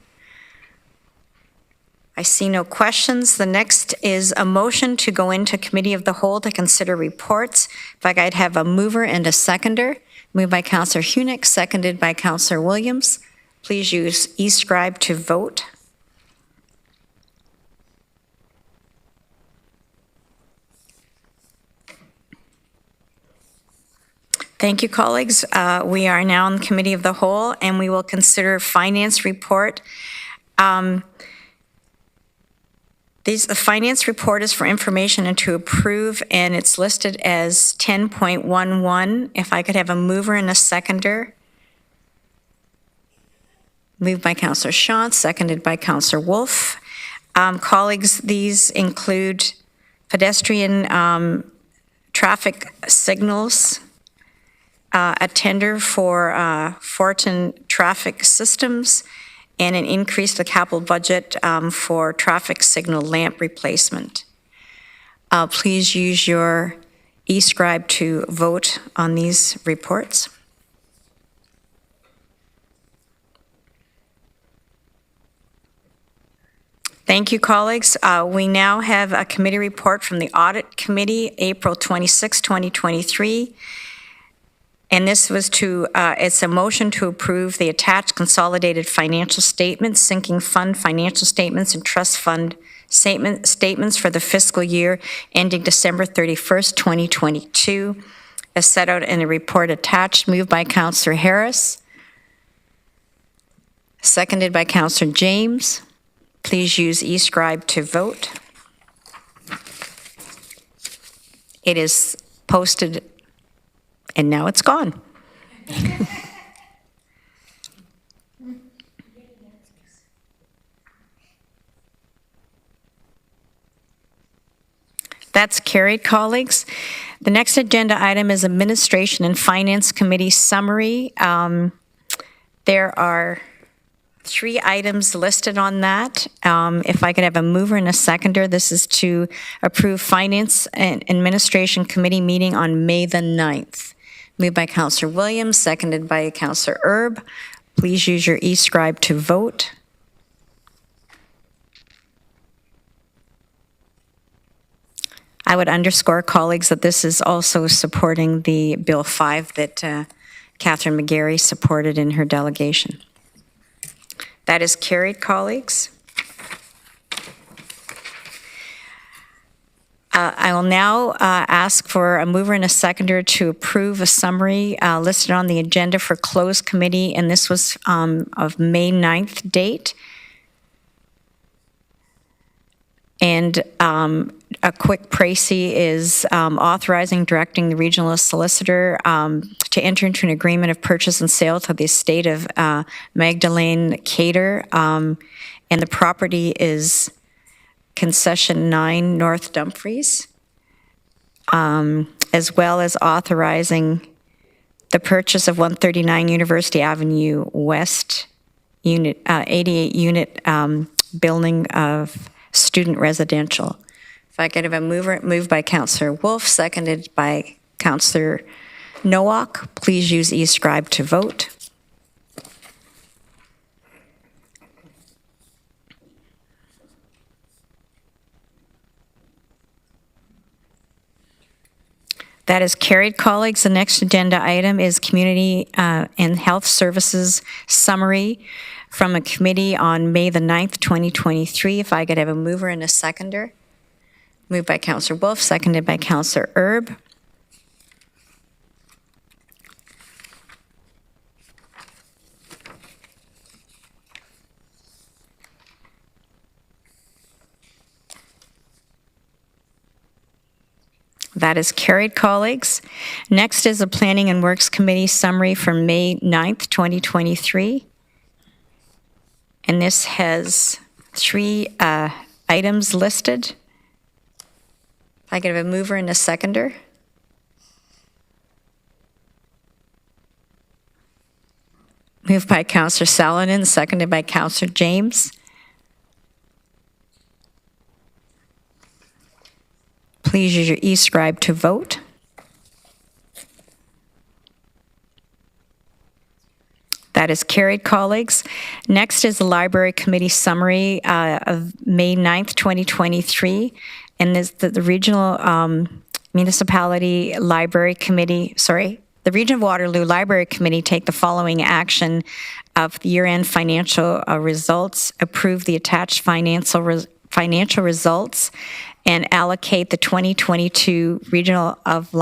I see no questions. The next is a motion to go into Committee of the Whole to consider reports. If I could have a mover and a seconder. Moved by Councillor Hunick, seconded by Councillor Williams. Please use eScribe to vote. Thank you, colleagues. We are now in the Committee of the Whole, and we will consider Finance Report. The Finance Report is for information and to approve, and it's listed as 10.11. If I could have a mover and a seconder. Moved by Councillor Shantz, seconded by Councillor Wolf. Colleagues, these include pedestrian traffic signals, a tender for Fortin Traffic Systems, and an increase to the capital budget for traffic signal lamp replacement. Please use your eScribe to vote on these reports. Thank you, colleagues. We now have a committee report from the Audit Committee, April 26, 2023. And this was it's a motion to approve the attached consolidated financial statements, sinking fund financial statements, and trust fund statements for the fiscal year ending December 31st, 2022, as set out in a report attached. Moved by Councillor Harris, seconded by Councillor James. Please use eScribe to vote. It is posted, and now it's gone. That's carried, colleagues. The next agenda item is Administration and Finance Committee summary. There are 3 items listed on that. If I could have a mover and a seconder, this is to approve Finance and Administration Committee meeting on May the 9th. Moved by Councillor Williams, seconded by Councillor Erb. Please use your e-scribe to vote. I would underscore, colleagues, that this is also supporting the Bill 5 that Catherine McGarry supported in her delegation. That is carried, colleagues. I will now ask for a mover and a seconder to approve a summary listed on the agenda for closed committee, and this was of May 9th date. And a quick précis is authorizing, directing the regional solicitor to enter into an agreement of purchase and sale to the estate of Magdalene Cater, and the property is Concession 9 North Dumfries, as well as authorizing the purchase of 139 University Avenue West, 88 unit building of student residential. If I could have a mover, moved by Councillor Wolf, seconded by Councillor Nowak. Please use e-scribe to vote. That is carried, colleagues. The next agenda item is Community and Health Services Summary from a committee on May the 9th, 2023. If I could have a mover and a seconder. Moved by Councillor Wolf, seconded by Councillor Erb. That is carried, colleagues. Next is a Planning and Works Committee summary for May 9th, 2023. And this has 3 items listed. If I could have a mover and a seconder. Moved by Councillor Salonen, seconded by Councillor James. Please use your e-scribe to vote. That is carried, colleagues. Next is the Library Committee summary of May 9th, 2023. And this, the Regional Municipality Library Committee, the Region of Waterloo Library Committee take the following action of the year-end financial results, approve the attached financial results, and allocate the 2022 Region of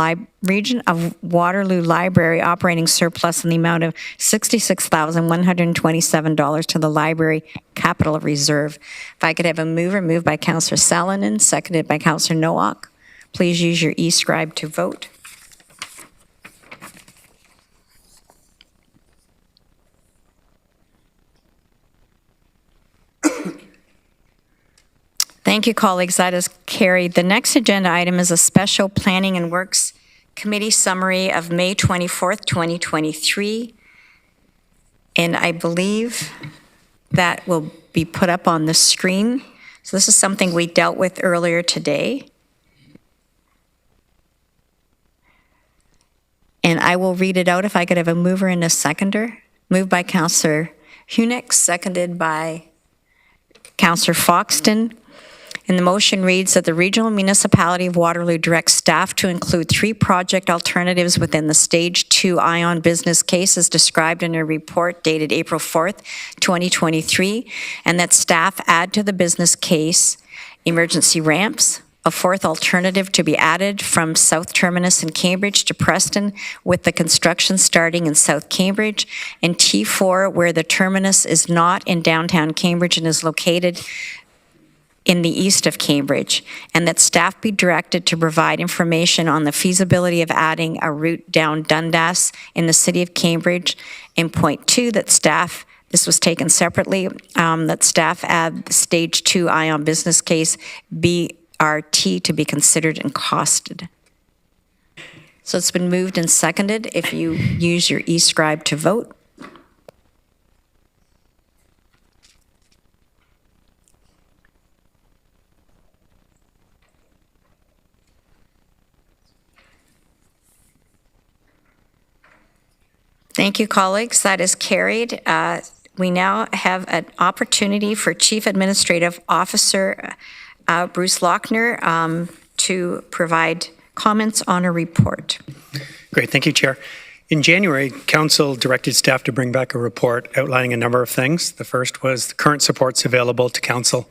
Waterloo Library operating surplus in the amount of $66,127 to the Library Capital Reserve. If I could have a mover, moved by Councillor Salonen, seconded by Councillor Nowak. Please use your e-scribe to vote. Thank you, colleagues. That is carried. The next agenda item is a special Planning and Works Committee summary of May 24th, 2023. And I believe that will be put up on the screen. So this is something we dealt with earlier today. And I will read it out if I could have a mover and a seconder. Moved by Councillor Hunick, seconded by Councillor Foxton. And the motion reads that the Regional Municipality of Waterloo directs staff to include 3 project alternatives within the Stage 2 ION business case as described in a report dated April 4th, 2023, and that staff add to the business case emergency ramps, a 4th alternative to be added from South Terminus in Cambridge to Preston with the construction starting in South Cambridge, and T4 where the terminus is not in downtown Cambridge and is located in the east of Cambridge, and that staff be directed to provide information on the feasibility of adding a route down Dundas in the city of Cambridge. In point 2, that staff, this was taken separately, that staff add the Stage 2 ION business case BRT to be considered and costed. So it's been moved and seconded. If you use your e-scribe to vote. Thank you, colleagues. That is carried. We now have an opportunity for Chief Administrative Officer Bruce Lochner to provide comments on a report. Great, thank you, Chair. In January, Council directed staff to bring back a report outlining a number of things. The first was the current supports available to Council,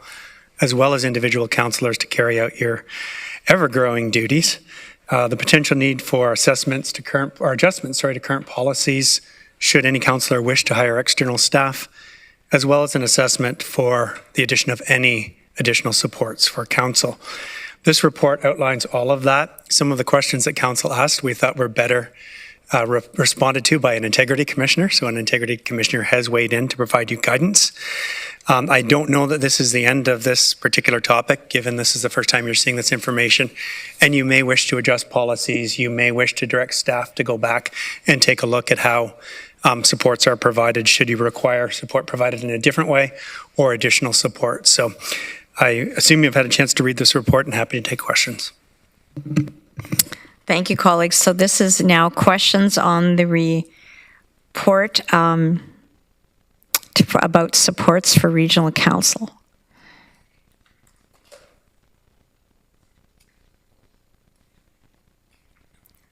as well as individual councillors to carry out your ever-growing duties. The potential need for assessments to current, or adjustments, to current policies, should any councillor wish to hire external staff, as well as an assessment for the addition of any additional supports for council. This report outlines all of that. Some of the questions that council asked we thought were better responded to by an integrity commissioner. So an integrity commissioner has weighed in to provide you guidance. I don't know that this is the end of this particular topic, given this is the first time you're seeing this information, and you may wish to adjust policies. You may wish to direct staff to go back and take a look at how supports are provided, should you require support provided in a different way or additional support. So I assume you've had a chance to read this report and happy to take questions. Thank you, colleagues. So this is now questions on the report about supports for regional council.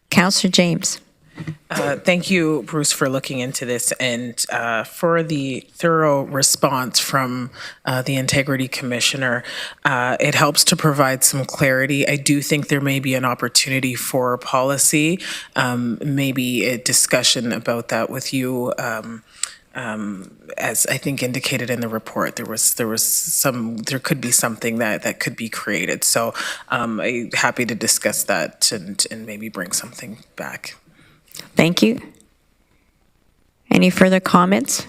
Councillor James. Thank you, Bruce, for looking into this and for the thorough response from the Integrity Commissioner. It helps to provide some clarity. I do think there may be an opportunity for policy, maybe a discussion about that with you. As I think indicated in the report, there could be something that could be created. So I'm happy to discuss that and maybe bring something back. Thank you. Any further comments?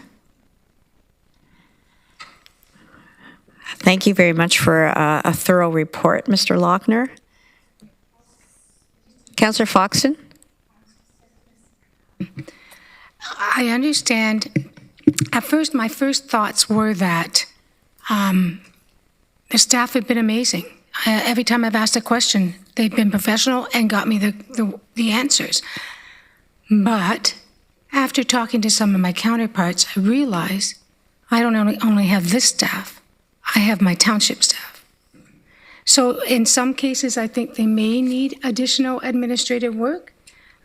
Thank you very much for a thorough report, Mr. Lochner. Councillor Foxton? I understand. At first, my first thoughts were that the staff have been amazing. Every time I've asked a question, they've been professional and got me the answers. But after talking to some of my counterparts, I realize I don't only have this staff, I have my township staff. So in some cases, I think they may need additional administrative work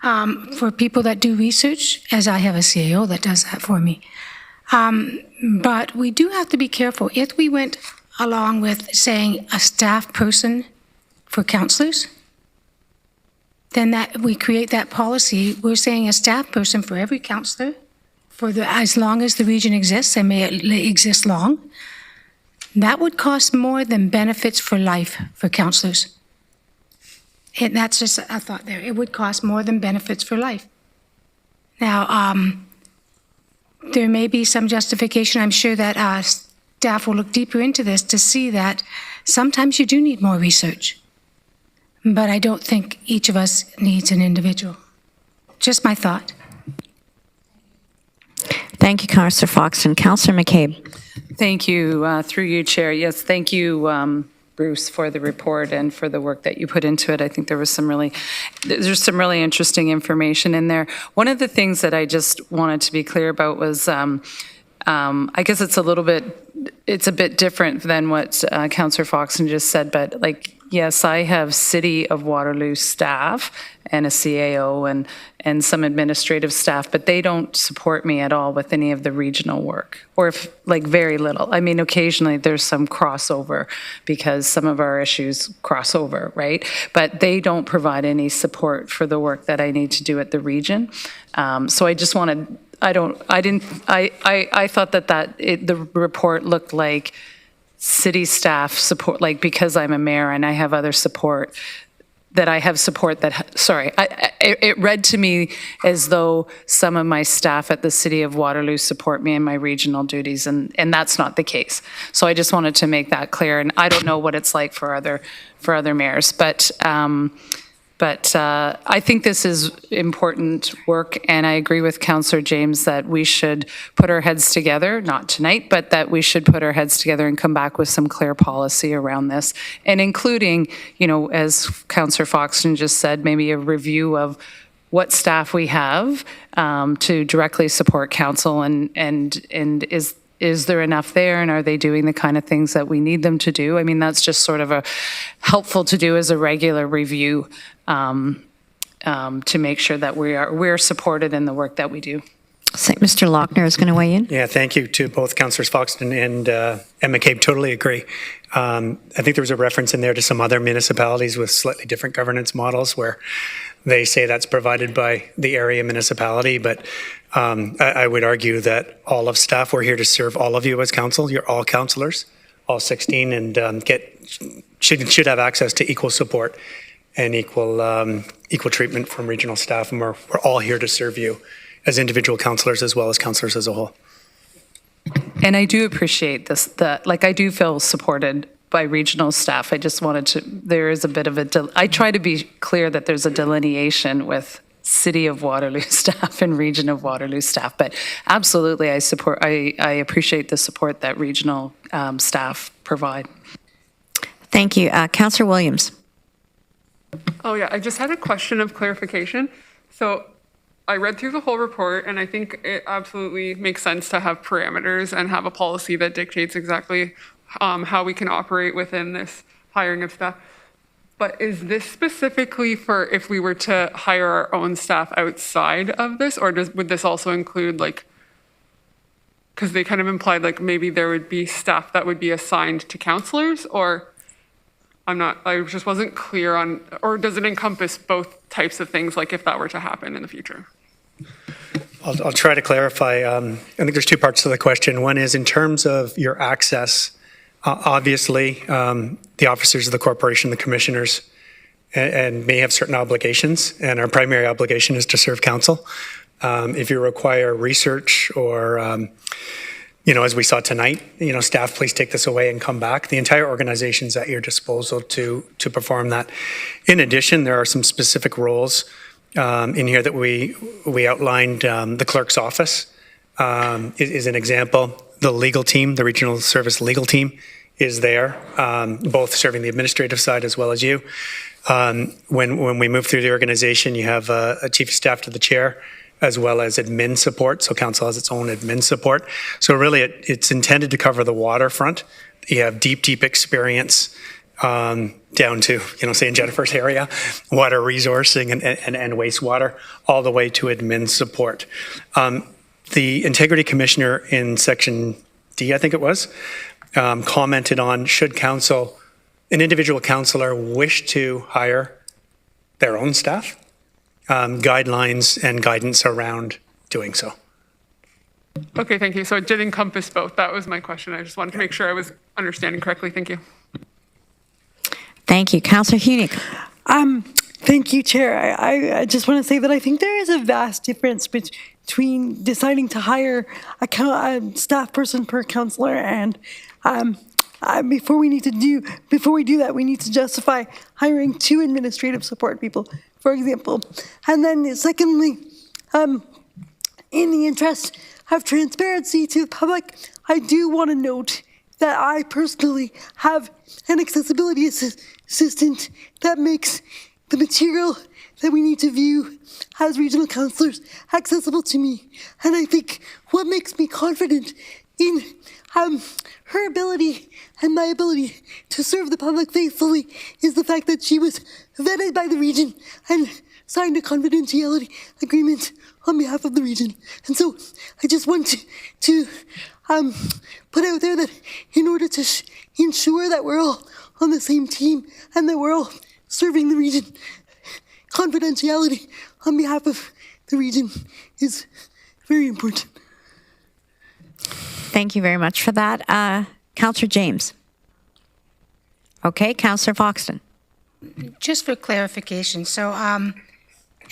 for people that do research, as I have a CAO that does that for me. But we do have to be careful. If we went along with saying a staff person for councillors, then that we create that policy. We're saying a staff person for every councillor as long as the region exists, and may it exist long. That would cost more than benefits for life for councillors. And that's just a thought there. It would cost more than benefits for life. Now, there may be some justification. I'm sure that staff will look deeper into this to see that sometimes you do need more research. But I don't think each of us needs an individual. Just my thought. Thank you, Councillor Foxton. Councillor McCabe. Thank you, through you, Chair. Yes, thank you, Bruce, for the report and for the work that you put into it. I think there's some really interesting information in there. One of the things that I just wanted to be clear about was, I guess it's a bit different than what Councillor Foxton just said, but yes, I have City of Waterloo staff and a CAO and some administrative staff, but they don't support me at all with any of the regional work, or very little. I mean, occasionally there's some crossover because some of our issues cross over, right? But they don't provide any support for the work that I need to do at the region. So I just wanted, I thought that the report looked like city staff support, because I'm a mayor and I have other support, that I have support that, it read to me as though some of my staff at the City of Waterloo support me in my regional duties, and that's not the case. So I just wanted to make that clear, and I don't know what it's like for other mayors, but But I think this is important work, and I agree with Councillor James that we should put our heads together, not tonight, but that we should put our heads together and come back with some clear policy around this, and including, you know, as Councillor Foxton just said, maybe a review of what staff we have to directly support council, and is there enough there, and are they doing the kind of things that we need them to do? I mean, that's just sort of a helpful to do as a regular review to make sure that we're supported in the work that we do. So Mr. Lochner is going to weigh in. Yeah, thank you to both Councillors Foxton and McCabe. Totally agree. I think there was a reference in there to some other municipalities with slightly different governance models where they say that's provided by the area municipality, but I would argue that all of staff, we're here to serve all of you as council. You're all councillors, all 16, and should have access to equal support and equal treatment from regional staff, and we're all here to serve you as individual councillors as well as councillors as a whole. And I do appreciate this, I do feel supported by regional staff. I just wanted to, there is a bit of I try to be clear that there's a delineation with City of Waterloo staff and Region of Waterloo staff, but absolutely I appreciate the support that regional staff provide. Thank you. Councillor Williams. Oh yeah, I just had a question of clarification. So I read through the whole report, and I think it absolutely makes sense to have parameters and have a policy that dictates exactly how we can operate within this hiring of staff. But is this specifically for if we were to hire our own staff outside of this, or would this also include because they kind of implied maybe there would be staff that would be assigned to councillors, or I just wasn't clear on, or does it encompass both types of things, if that were to happen in the future? I'll try to clarify. I think there's two parts to the question. One is in terms of your access, obviously, the officers of the corporation, the commissioners, and may have certain obligations, and our primary obligation is to serve council. If you require research or, as we saw tonight, staff, please take this away and come back. The entire organization is at your disposal to perform that. In addition, there are some specific roles in here that we outlined. The clerk's office is an example. The legal team, the regional service legal team, is there, both serving the administrative side as well as you. When we move through the organization, you have a chief of staff to the chair, as well as admin support. So council has its own admin support. So really it's intended to cover the waterfront. You have deep experience down to, say in Jennifer's area, water resourcing and wastewater, all the way to admin support. The integrity commissioner in section D, I think it was, commented on should an individual councillor wish to hire their own staff, guidelines and guidance around doing so. Okay, thank you. So it did encompass both. That was my question. I just wanted to make sure I was understanding correctly. Thank you. Thank you. Councillor Hunig. Thank you, Chair. I just want to say that I think there is a vast difference between deciding to hire a staff person per councillor and before we do that, we need to justify hiring 2 administrative support people, for example. And then secondly, in the interest of transparency to the public, I do want to note that I personally have an accessibility assistant that makes the material that we need to view as regional councillors accessible to me. And I think what makes me confident in her ability and my ability to serve the public faithfully is the fact that she was vetted by the region and signed a confidentiality agreement on behalf of the region. And so I just want to put out there that in order to ensure that we're all on the same team and that we're all serving the region, confidentiality on behalf of the region is very important. Thank you very much for that. Councillor James. Okay, Councillor Foxton. Just for clarification, so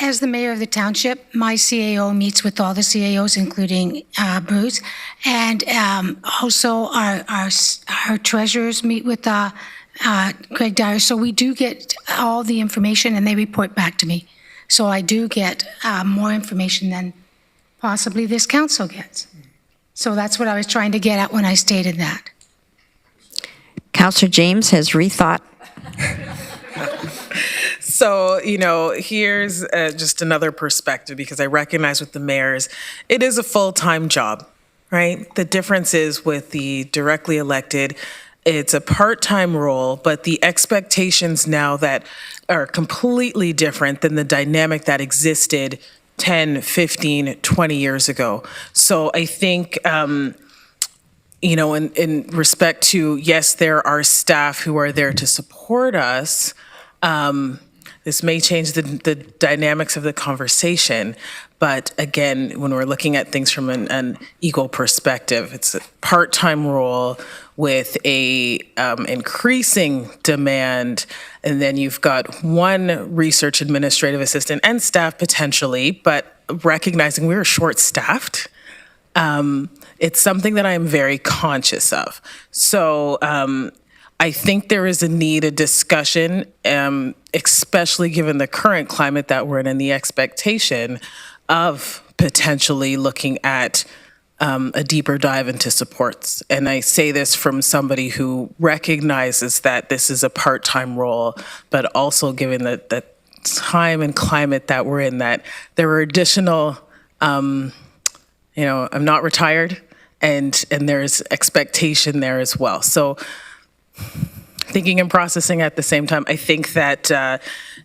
as the mayor of the township, my CAO meets with all the CAOs, including Bruce, and also our treasurers meet with Greg Dyer, so we do get all the information and they report back to me. So I do get more information than possibly this council gets. So that's what I was trying to get at when I stated that. Councillor James has rethought. So, here's just another perspective, because I recognize with the mayors, it is a full-time job, right? The difference is with the directly elected, it's a part-time role, but the expectations now that are completely different than the dynamic that existed 10, 15, 20 years ago. So I think, in respect to, yes, there are staff who are there to support us. This may change the dynamics of the conversation, but again, when we're looking at things from an equal perspective, it's a part-time role with a increasing demand, and then you've got one research administrative assistant and staff potentially, but recognizing we're short-staffed. It's something that I'm very conscious of. So I think there is a discussion, especially given the current climate that we're in and the expectation of potentially looking at a deeper dive into supports. And I say this from somebody who recognizes that this is a part-time role, but also given the time and climate that we're in, that there are additional, I'm not retired, and there's expectation there as well. So thinking and processing at the same time, I think that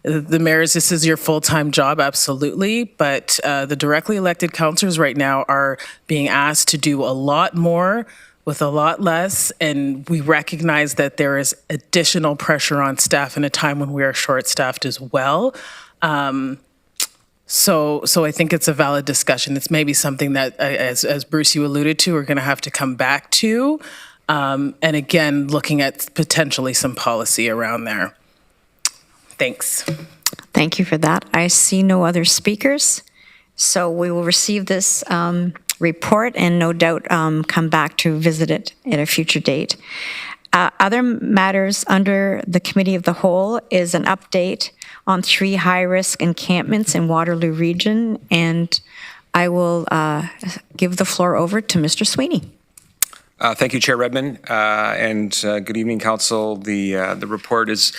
the mayors, this is your full-time job, absolutely, but the directly elected councillors right now are being asked to do a lot more with a lot less, and we recognize that there is additional pressure on staff in a time when we are short-staffed as well. So I think it's a valid discussion. It's maybe something that, as Bruce, you alluded to, we're going to have to come back to. And again, looking at potentially some policy around there. Thanks. Thank you for that. I see no other speakers. So we will receive this report and no doubt come back to visit it at a future date. Other matters under the Committee of the Whole is an update on 3 high-risk encampments in Waterloo region, and I will give the floor over to Mr. Sweeney. Thank you, Chair Redmond, and good evening, Council. The report is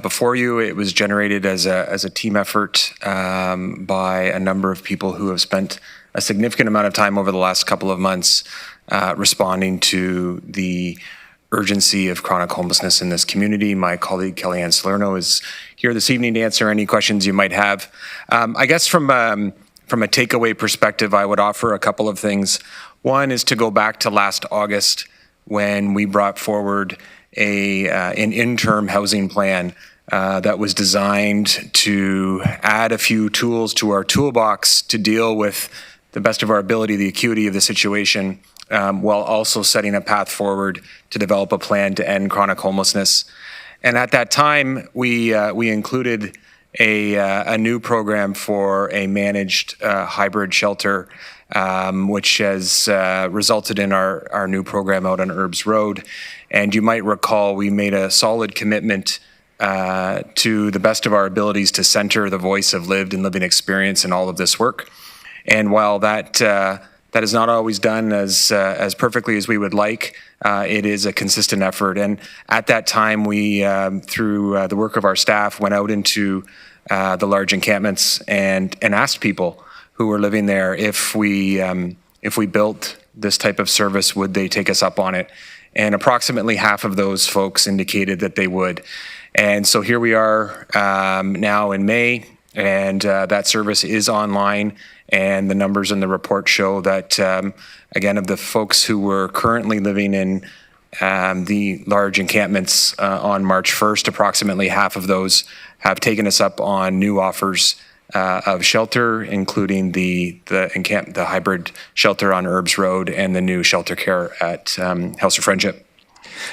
before you. It was generated as a team effort by a number of people who have spent a significant amount of time over the last couple of months responding to the urgency of chronic homelessness in this community. My colleague Kellyanne Salerno is here this evening to answer any questions you might have. I guess from a takeaway perspective, I would offer a couple of things. One is to go back to last August when we brought forward an interim housing plan that was designed to add a few tools to our toolbox to deal with the best of our ability, the acuity of the situation, while also setting a path forward to develop a plan to end chronic homelessness. And at that time, we included a new program for a managed hybrid shelter, which has resulted in our new program out on Herbs Road. And you might recall we made a solid commitment to the best of our abilities to center the voice of lived and living experience in all of this work. And while that is not always done as perfectly as we would like, it is a consistent effort. And at that time, we, through the work of our staff, went out into the large encampments and asked people who were living there if we built this type of service, would they take us up on it? And approximately half of those folks indicated that they would. And so here we are now in May, and that service is online. And the numbers in the report show that, again, of the folks who were currently living in the large encampments on March 1st, approximately half of those have taken us up on new offers of shelter, including the hybrid shelter on Herbs Road and the new shelter care at House of Friendship.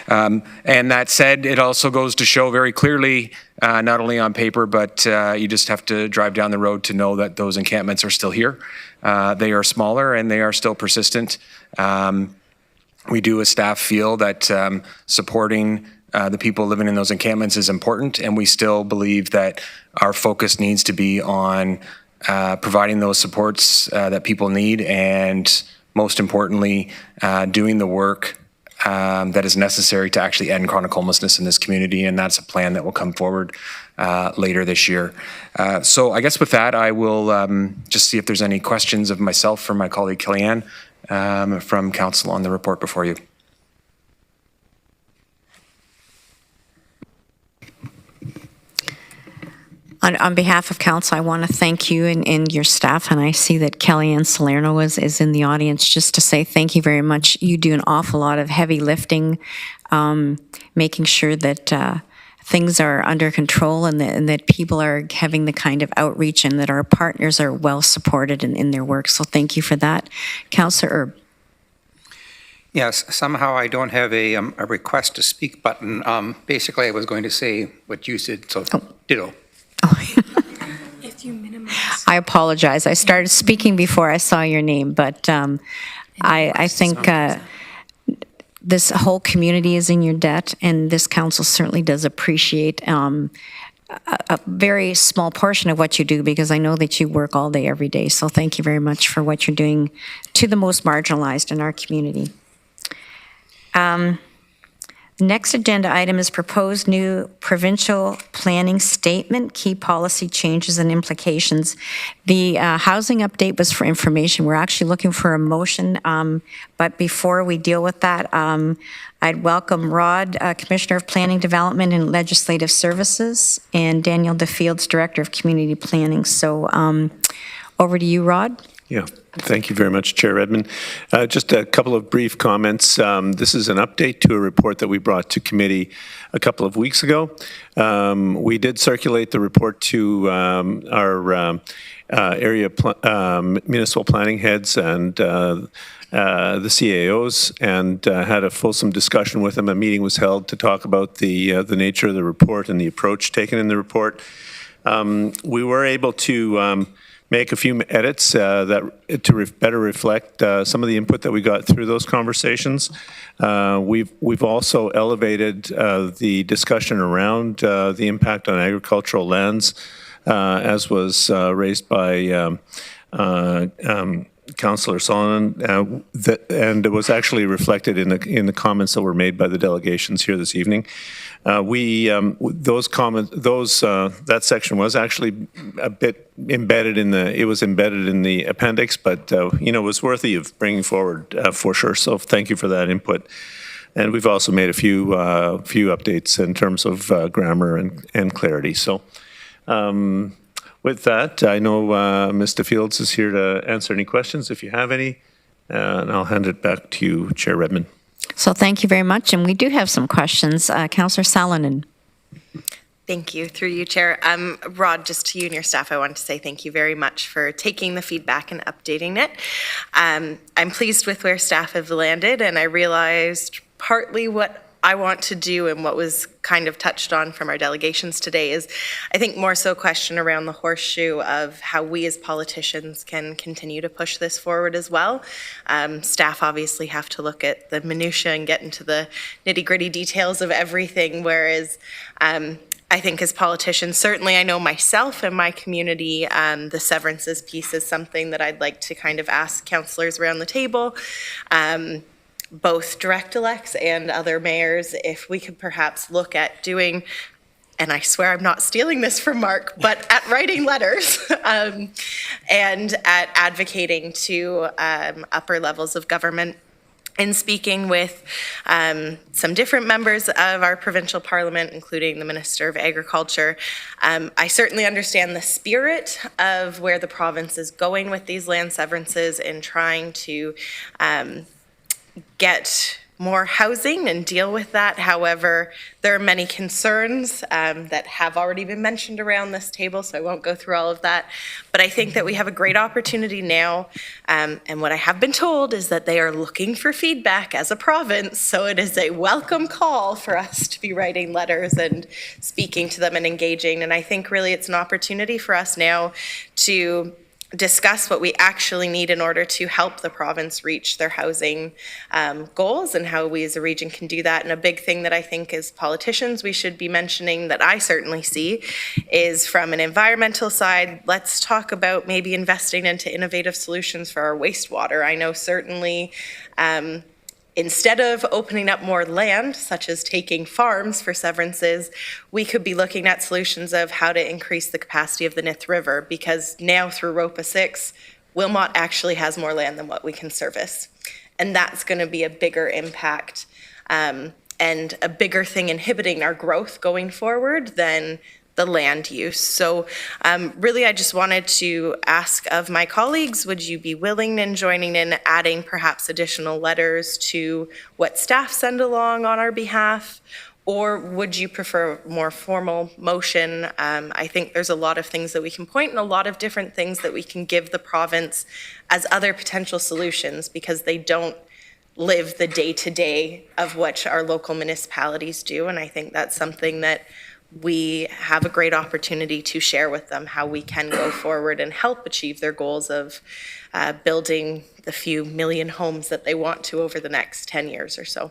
And that said, it also goes to show very clearly, not only on paper, but you just have to drive down the road to know that those encampments are still here. They are smaller and they are still persistent. We do as staff feel that supporting the people living in those encampments is important, and we still believe that our focus needs to be on providing those supports that people need, and most importantly, doing the work that is necessary to actually end chronic homelessness in this community, and that's a plan that will come forward later this year. So I guess with that, I will just see if there's any questions of myself or my colleague Kellyanne from Council on the report before you. On behalf of Council, I want to thank you and your staff, and I see that Kellyanne Salerno is in the audience, just to say thank you very much. You do an awful lot of heavy lifting, making sure that things are under control and that people are having the kind of outreach and that our partners are well supported in their work. So thank you for that. Councillor Erb. Yes, somehow I don't have a request to speak button. Basically, I was going to say what you said, so ditto. I apologize. I started speaking before I saw your name, but I think this whole community is in your debt, and this council certainly does appreciate a very small portion of what you do, because I know that you work all day, every day. So thank you very much for what you're doing to the most marginalized in our community. Next agenda item is proposed new provincial planning statement, key policy changes and implications. The housing update was for information. We're actually looking for a motion, but before we deal with that, I'd welcome Rod, Commissioner of Planning Development and Legislative Services, and Daniel DeFields, Director of Community Planning. So over to you, Rod. Yeah, thank you very much, Chair Redmond. Just a couple of brief comments. This is an update to a report that we brought to committee a couple of weeks ago. We did circulate the report to our area municipal planning heads and the CAOs, and had a fulsome discussion with them. A meeting was held to talk about the nature of the report and the approach taken in the report. We were able to make a few edits to better reflect some of the input that we got through those conversations. We've also elevated the discussion around the impact on agricultural lands, as was raised by Councillor Solomon, and it was actually reflected in the comments that were made by the delegations here this evening. That section was actually a bit embedded in the appendix, but it was worthy of bringing forward for sure. So thank you for that input. And we've also made a few updates in terms of grammar and clarity. So. With that, I know Ms. DeFields is here to answer any questions if you have any, and I'll hand it back to you, Chair Redmond. So thank you very much, and we do have some questions. Councillor Salonen. Thank you. Through you, Chair. Rod, just to you and your staff, I want to say thank you very much for taking the feedback and updating it. I'm pleased with where staff have landed, and I realized partly what I want to do and what was kind of touched on from our delegations today is, I think, more so a question around the horseshoe of how we as politicians can continue to push this forward as well. Staff obviously have to look at the minutiae and get into the nitty-gritty details of everything, whereas I think as politicians, certainly I know myself and my community, the severances piece is something that I'd like to kind of ask councillors around the table, both direct elects and other mayors, if we could perhaps look at doing, and I swear I'm not stealing this from Mark, but at writing letters and at advocating to upper levels of government and speaking with some different members of our provincial parliament, including the Minister of Agriculture. I certainly understand the spirit of where the province is going with these land severances and trying to get more housing and deal with that. However, there are many concerns that have already been mentioned around this table, so I won't go through all of that. But I think that we have a great opportunity now, and what I have been told is that they are looking for feedback as a province, so it is a welcome call for us to be writing letters and speaking to them and engaging. And I think really it's an opportunity for us now to discuss what we actually need in order to help the province reach their housing goals and how we as a region can do that. And a big thing that I think as politicians we should be mentioning that I certainly see is from an environmental side, let's talk about maybe investing into innovative solutions for our wastewater. I know certainly instead of opening up more land, such as taking farms for severances, we could be looking at solutions of how to increase the capacity of the Nith River, because now through ROPA 6, Wilmot actually has more land than what we can service. And that's going to be a bigger impact and a bigger thing inhibiting our growth going forward than the land use. So really, I just wanted to ask of my colleagues, would you be willing in joining in adding perhaps additional letters to what staff send along on our behalf? Or would you prefer a more formal motion? I think there's a lot of things that we can point and a lot of different things that we can give the province as other potential solutions, because they don't live the day-to-day of what our local municipalities do. And I think that's something that we have a great opportunity to share with them, how we can go forward and help achieve their goals of building the few million homes that they want to over the next 10 years or so.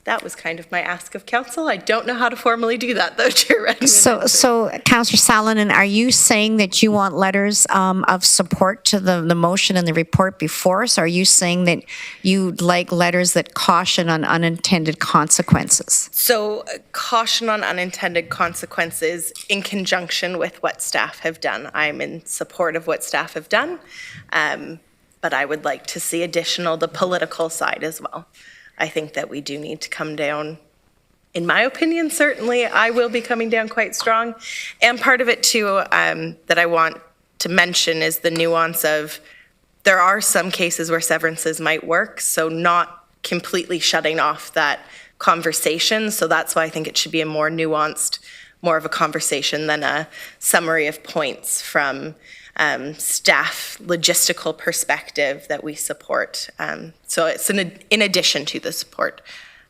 That was kind of my ask of council. I don't know how to formally do that, though, Chair Redmond. So Councillor Salonen, are you saying that you want letters of support to the motion and the report before us? Or are you saying that you'd like letters that caution on unintended consequences? So caution on unintended consequences in conjunction with what staff have done. I'm in support of what staff have done, but I would like to see the political side as well. I think that we do need to come down. In my opinion, certainly, I will be coming down quite strong. And part of it, too, that I want to mention is the nuance of there are some cases where severances might work, so not completely shutting off that conversation. So that's why I think it should be a more nuanced, more of a conversation than a summary of points from staff logistical perspective that we support. So it's in addition to the support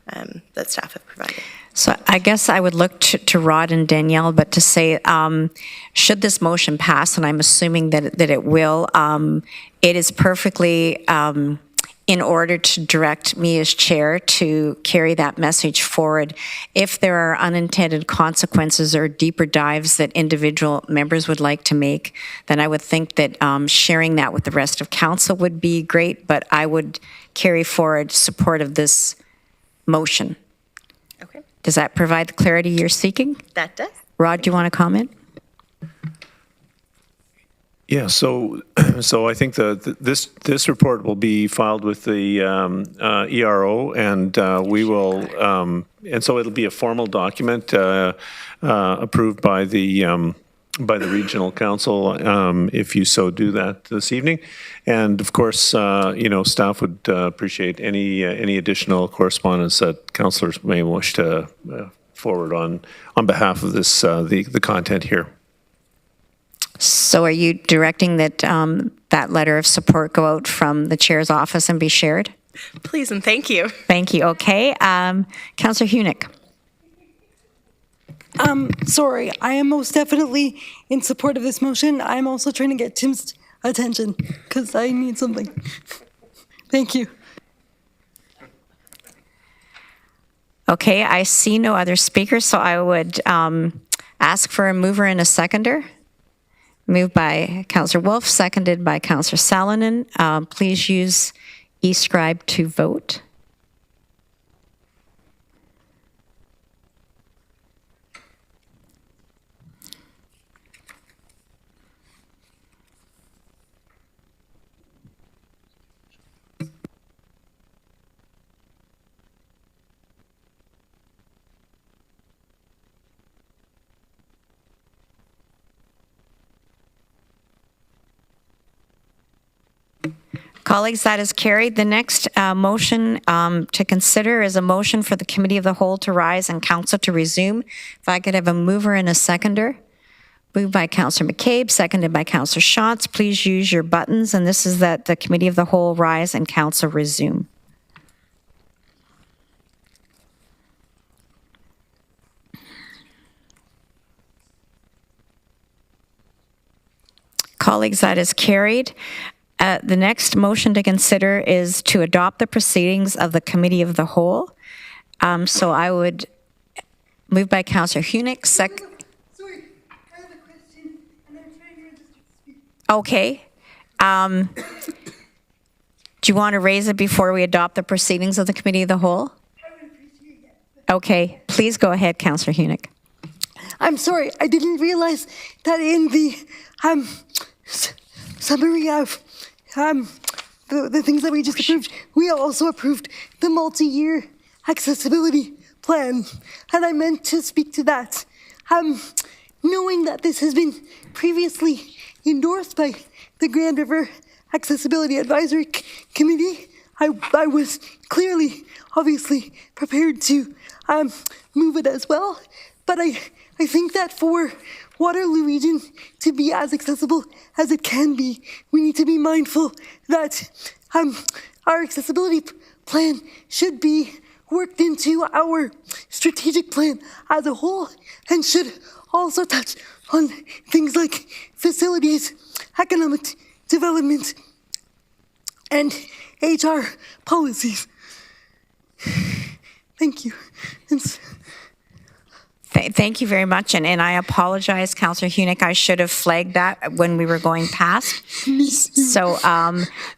that staff have provided. So I guess I would look to Rod and Danielle, but to say, should this motion pass, and I'm assuming that it will, it is perfectly in order to direct me as chair to carry that message forward. If there are unintended consequences or deeper dives that individual members would like to make, then I would think that sharing that with the rest of council would be great, but I would carry forward support of this motion. Okay. Does that provide the clarity you're seeking? That does. Rod, do you want to comment? Yeah, so I think this report will be filed with the ERO, and we will, and so it'll be a formal document approved by the regional council, if you so do that this evening. And of course, staff would appreciate any additional correspondence that councillors may wish to forward on behalf of this the content here. So are you directing that that letter of support go out from the chair's office and be shared? Please and thank you. Thank you. Okay. Councillor Hunick. Sorry, I am most definitely in support of this motion. I'm also trying to get Tim's attention because I need something. Thank you. Okay, I see no other speakers, so I would ask for a mover and a seconder. Moved by Councillor Wolf, seconded by Councillor Salonen. Please use eScribe to vote. Colleagues, that is carried. The next motion to consider is a motion for the Committee of the Whole to rise and Council to resume. If I could have a mover and a seconder. Moved by Councillor McCabe, seconded by Councillor Schatz. Please use your buttons, and this is that the Committee of the Whole rise and Council resume. Colleagues, that is carried. The next motion to consider is to adopt the proceedings of the Committee of the Whole. So I would move by Councillor Hunick, Sorry, I have a question, and I'm trying to register to speak. Okay. Do you want to raise it before we adopt the proceedings of the Committee of the Whole? I would appreciate it. Okay, please go ahead, Councillor Hunick. I'm sorry, I didn't realize that in the summary of the things that we just approved, we also approved the multi-year accessibility plan, and I meant to speak to that. Knowing that this has been previously endorsed by the Grand River Accessibility Advisory Committee, I was clearly, obviously, prepared to move it as well, but I think that for Waterloo region to be as accessible as it can be, we need to be mindful that our accessibility plan should be worked into our strategic plan as a whole and should also touch on things like facilities, economic development, and HR policies. Thank you. Thank you very much, and I apologize, Councillor Hunick. I should have flagged that when we were going past. So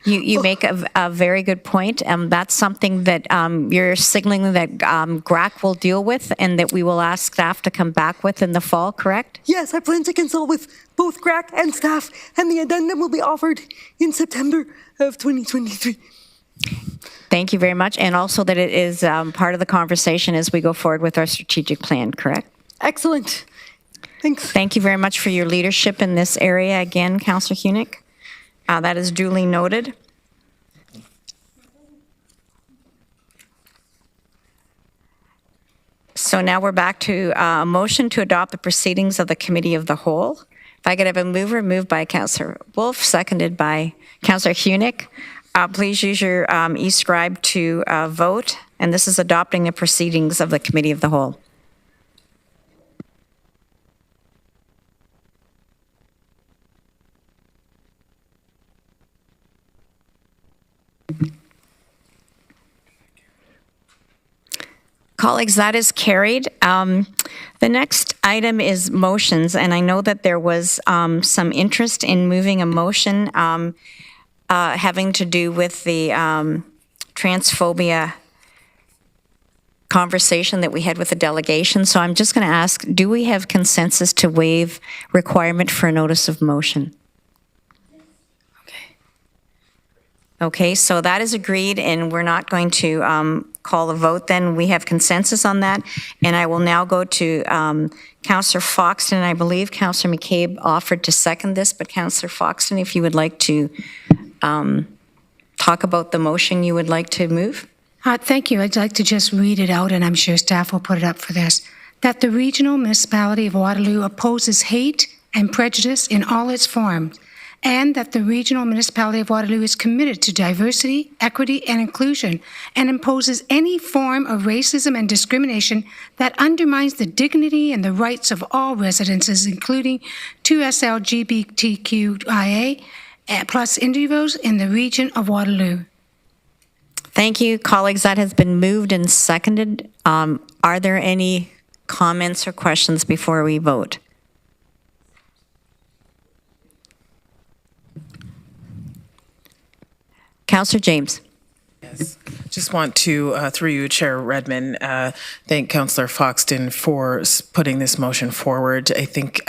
you make a very good point. That's something that you're signaling that GRAC will deal with and that we will ask staff to come back with in the fall, correct? Yes, I plan to consult with both GRAC and staff, and the addendum will be offered in September of 2023. Thank you very much, and also that it is part of the conversation as we go forward with our strategic plan, correct? Excellent. Thanks. Thank you very much for your leadership in this area again, Councillor Hunick. That is duly noted. So now we're back to a motion to adopt the proceedings of the Committee of the Whole. If I could have a mover, moved by Councillor Wolf, seconded by Councillor Hunick. Please use your e-scribe to vote, and this is adopting the proceedings of the Committee of the Whole. Colleagues, that is carried. The next item is motions, and I know that there was some interest in moving a motion having to do with the transphobia conversation that we had with the delegation. So I'm just going to ask, do we have consensus to waive requirement for a notice of motion? Okay, so that is agreed, and we're not going to call a vote then. We have consensus on that, and I will now go to Councillor Foxton. I believe Councillor McCabe offered to second this, but Councillor Foxton, if you would like to talk about the motion you would like to move. Thank you. I'd like to just read it out, and I'm sure staff will put it up for this. That the Regional Municipality of Waterloo opposes hate and prejudice in all its forms, and that the Regional Municipality of Waterloo is committed to diversity, equity, and inclusion, and opposes any form of racism and discrimination that undermines the dignity and the rights of all residents, including 2SL LGBTQIA plus individuals in the region of Waterloo. Thank you, colleagues. That has been moved and seconded. Are there any comments or questions before we vote? Councillor James. Yes. Just want to, through you, Chair Redmond, thank Councillor Foxton for putting this motion forward. I think,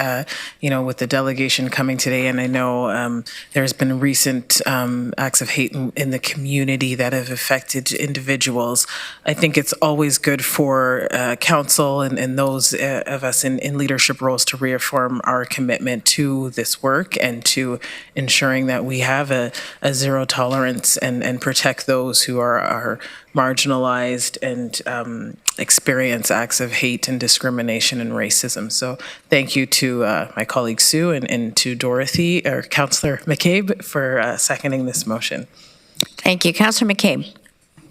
with the delegation coming today, and I know there's been recent acts of hate in the community that have affected individuals. I think it's always good for council and those of us in leadership roles to reaffirm our commitment to this work and to ensuring that we have a zero tolerance and protect those who are marginalized and experience acts of hate and discrimination and racism. So thank you to my colleague Sue and to Dorothy, or Councillor McCabe, for seconding this motion. Thank you. Councillor McCabe.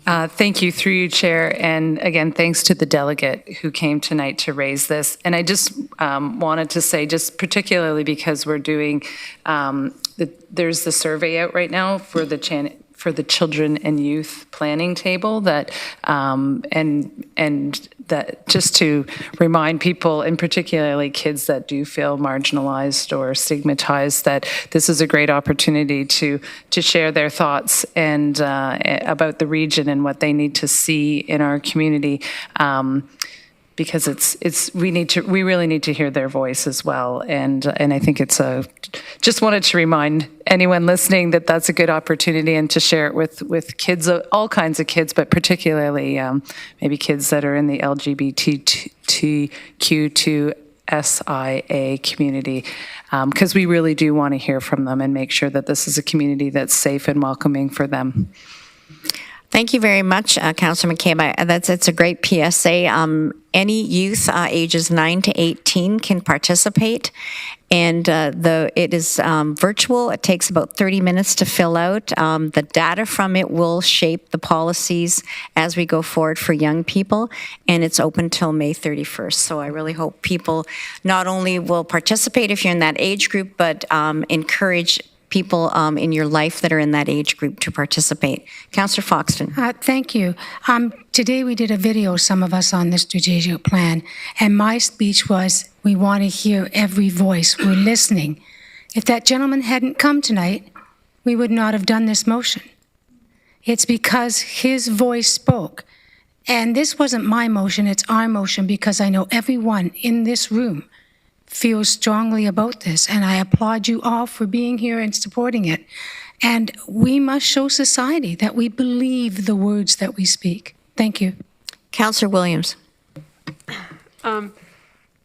Thank you, through you, Chair. And again, thanks to the delegate who came tonight to raise this. And I just wanted to say, just particularly because we're doing, there's the survey out right now for the children and youth planning table that, and that just to remind people, and particularly kids that do feel marginalized or stigmatized, that this is a great opportunity to share their thoughts and about the region and what they need to see in our community. Because we really need to hear their voice as well, and I think just wanted to remind anyone listening that that's a good opportunity, and to share it with kids, all kinds of kids, but particularly maybe kids that are in the LGBTQ2SIA community, because we really do want to hear from them and make sure that this is a community that's safe and welcoming for them. Thank you very much, Councillor McCabe. It's a great PSA. Any youth ages 9 to 18 can participate, and it is virtual. It takes about 30 minutes to fill out. The data from it will shape the policies as we go forward for young people, and it's open till May 31st. So I really hope people not only will participate if you're in that age group, but encourage people in your life that are in that age group to participate. Councillor Foxton. Thank you. Today we did a video, some of us, on the strategic plan, and my speech was, we want to hear every voice. We're listening. If that gentleman hadn't come tonight, we would not have done this motion. It's because his voice spoke. And this wasn't my motion, it's our motion, because I know everyone in this room feels strongly about this, and I applaud you all for being here and supporting it. And we must show society that we believe the words that we speak. Thank you. Councillor Williams. Through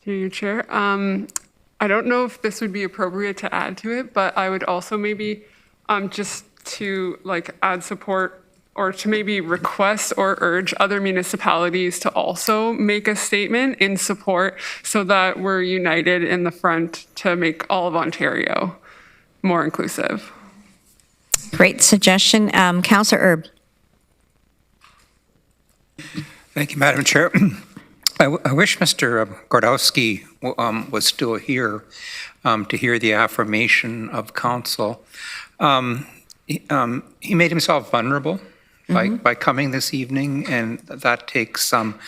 you, Chair. I don't know if this would be appropriate to add to it, but I would also maybe just to add support, or to maybe request or urge other municipalities to also make a statement in support, so that we're united in the front to make all of Ontario more inclusive. Great suggestion. Councillor Erb. Thank you, Madam Chair. I wish Mr. Gordowski was still here to hear the affirmation of council. He made himself vulnerable by coming this evening, and that takes some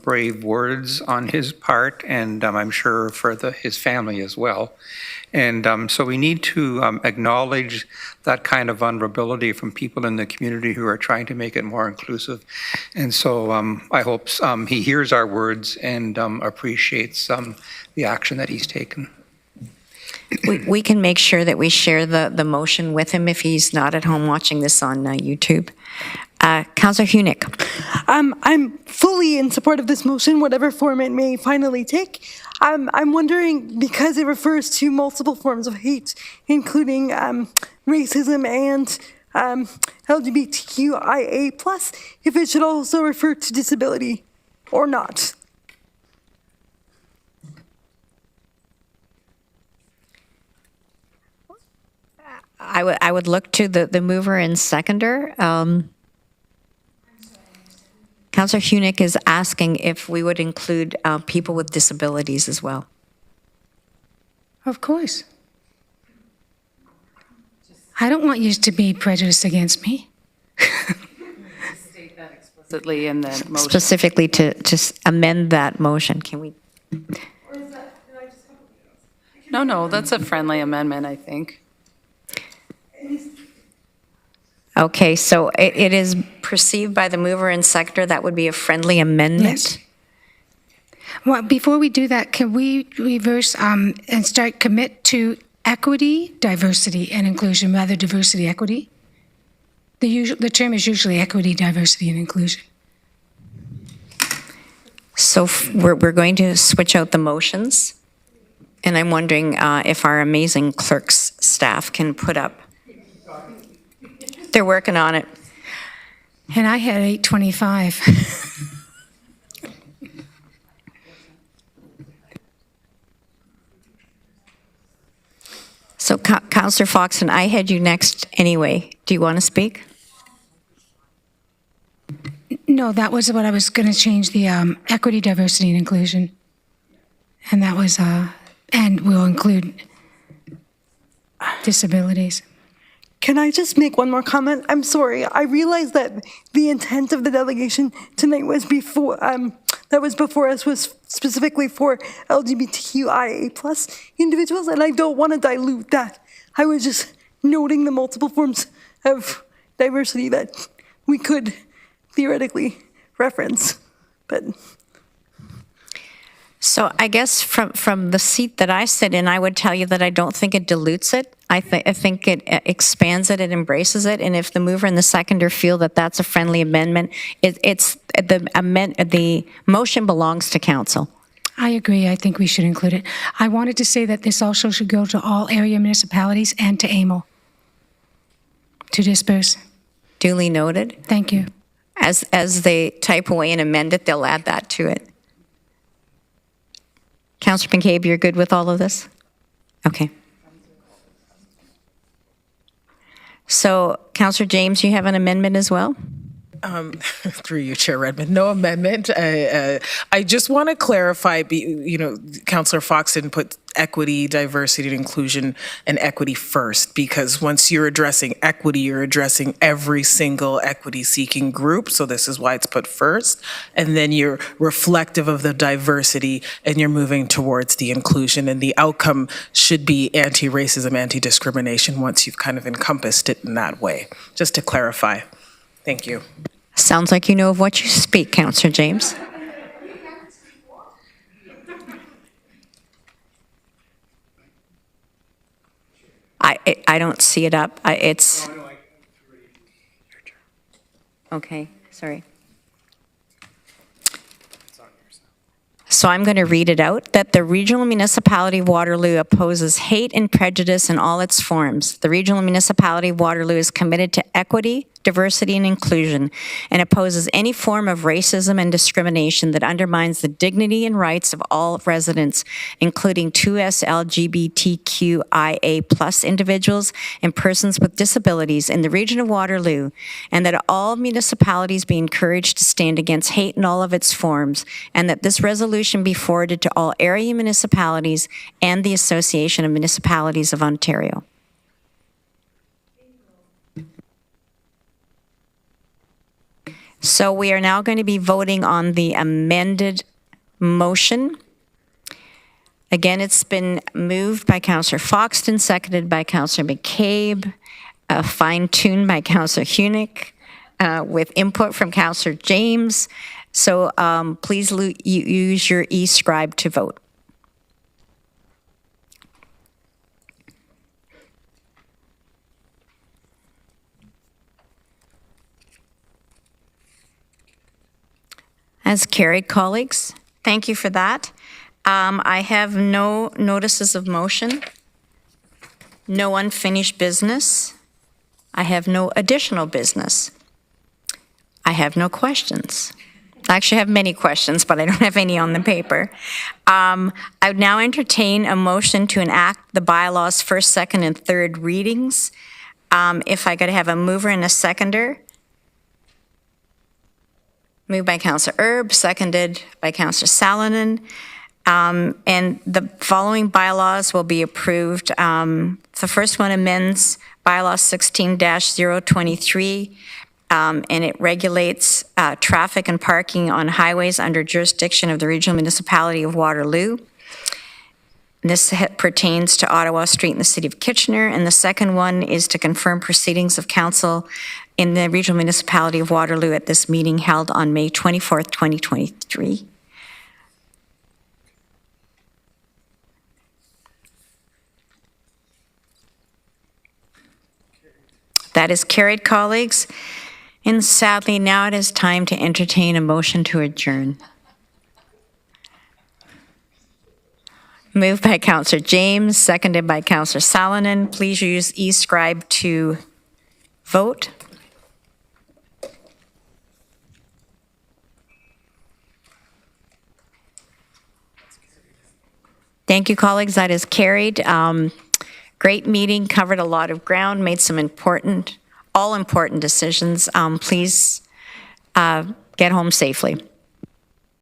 brave words on his part, and I'm sure for his family as well. And so we need to acknowledge that kind of vulnerability from people in the community who are trying to make it more inclusive. And so I hope he hears our words and appreciates the action that he's taken. We can make sure that we share the motion with him if he's not at home watching this on YouTube. Councillor Hunick. I'm fully in support of this motion, whatever form it may finally take. I'm wondering, because it refers to multiple forms of hate, including racism and LGBTQIA+, if it should also refer to disability or not. I would look to the mover and seconder. Councillor Hunick is asking if we would include people with disabilities as well. Of course. I don't want you to be prejudiced against me. State that explicitly in the motion. Specifically to amend that motion. Can we? No, that's a friendly amendment, I think. Okay, so it is perceived by the mover and seconder that would be a friendly amendment? Yes. Well, before we do that, can we reverse and start commit to equity, diversity, and inclusion, rather diversity, equity? The term is usually equity, diversity, and inclusion. So we're going to switch out the motions, and I'm wondering if our amazing clerk's staff can put up. They're working on it. And I had 825. So, Councillor Foxton, I had you next anyway. Do you want to speak? No, that was what I was going to change, the equity, diversity, and inclusion. And that was, and we'll include disabilities. Can I just make one more comment? I'm sorry. I realize that the intent of the delegation tonight was before, that was before us was specifically for LGBTQIA+ individuals, and I don't want to dilute that. I was just noting the multiple forms of diversity that we could theoretically reference, but. So I guess from the seat that I sit in, I would tell you that I don't think it dilutes it. I think it expands it, it embraces it, and if the mover and the seconder feel that that's a friendly amendment, the motion belongs to council. I agree. I think we should include it. I wanted to say that this also should go to all area municipalities and to AMO to disperse. Duly noted. Thank you. As they type away and amend it, they'll add that to it. Councillor McCabe, you're good with all of this? Okay. So, Councillor James, you have an amendment as well? Through you, Chair Redmond, no amendment. I just want to clarify, Councillor Fox didn't put equity, diversity, and inclusion and equity first, because once you're addressing equity, you're addressing every single equity-seeking group, so this is why it's put first, and then you're reflective of the diversity, and you're moving towards the inclusion, and the outcome should be anti-racism, anti-discrimination once you've kind of encompassed it in that way, just to clarify. Thank you. Sounds like you know of what you speak, Councillor James. I don't see it up. It's... Okay, sorry. So I'm going to read it out, that the Regional Municipality of Waterloo opposes hate and prejudice in all its forms. The Regional Municipality of Waterloo is committed to equity, diversity, and inclusion, and opposes any form of racism and discrimination that undermines the dignity and rights of all residents, including 2S LGBTQIA+ individuals and persons with disabilities in the region of Waterloo, and that all municipalities be encouraged to stand against hate in all of its forms, and that this resolution be forwarded to all area municipalities and the Association of Municipalities of Ontario. So we are now going to be voting on the amended motion. Again, it's been moved by Councillor Foxton, seconded by Councillor McCabe, fine-tuned by Councillor Hunick, with input from Councillor James. So please use your e-scribe to vote. As carried, colleagues. Thank you for that. I have no notices of motion, no unfinished business. I have no additional business. I have no questions. I actually have many questions, but I don't have any on the paper. I would now entertain a motion to enact the bylaws first, second, and third readings. If I could have a mover and a seconder. Moved by Councillor Erb, seconded by Councillor Salonen. And the following bylaws will be approved. The first one amends bylaw 16-023, and it regulates traffic and parking on highways under jurisdiction of the Regional Municipality of Waterloo. This pertains to Ottawa Street in the City of Kitchener. And the second one is to confirm proceedings of council in the Regional Municipality of Waterloo at this meeting held on May 24th, 2023. That is carried, colleagues. And sadly, now it is time to entertain a motion to adjourn. Moved by Councillor James, seconded by Councillor Salonen. Please use e-scribe to vote. Thank you, colleagues. That is carried. Great meeting, covered a lot of ground, made some all important decisions. Please get home safely.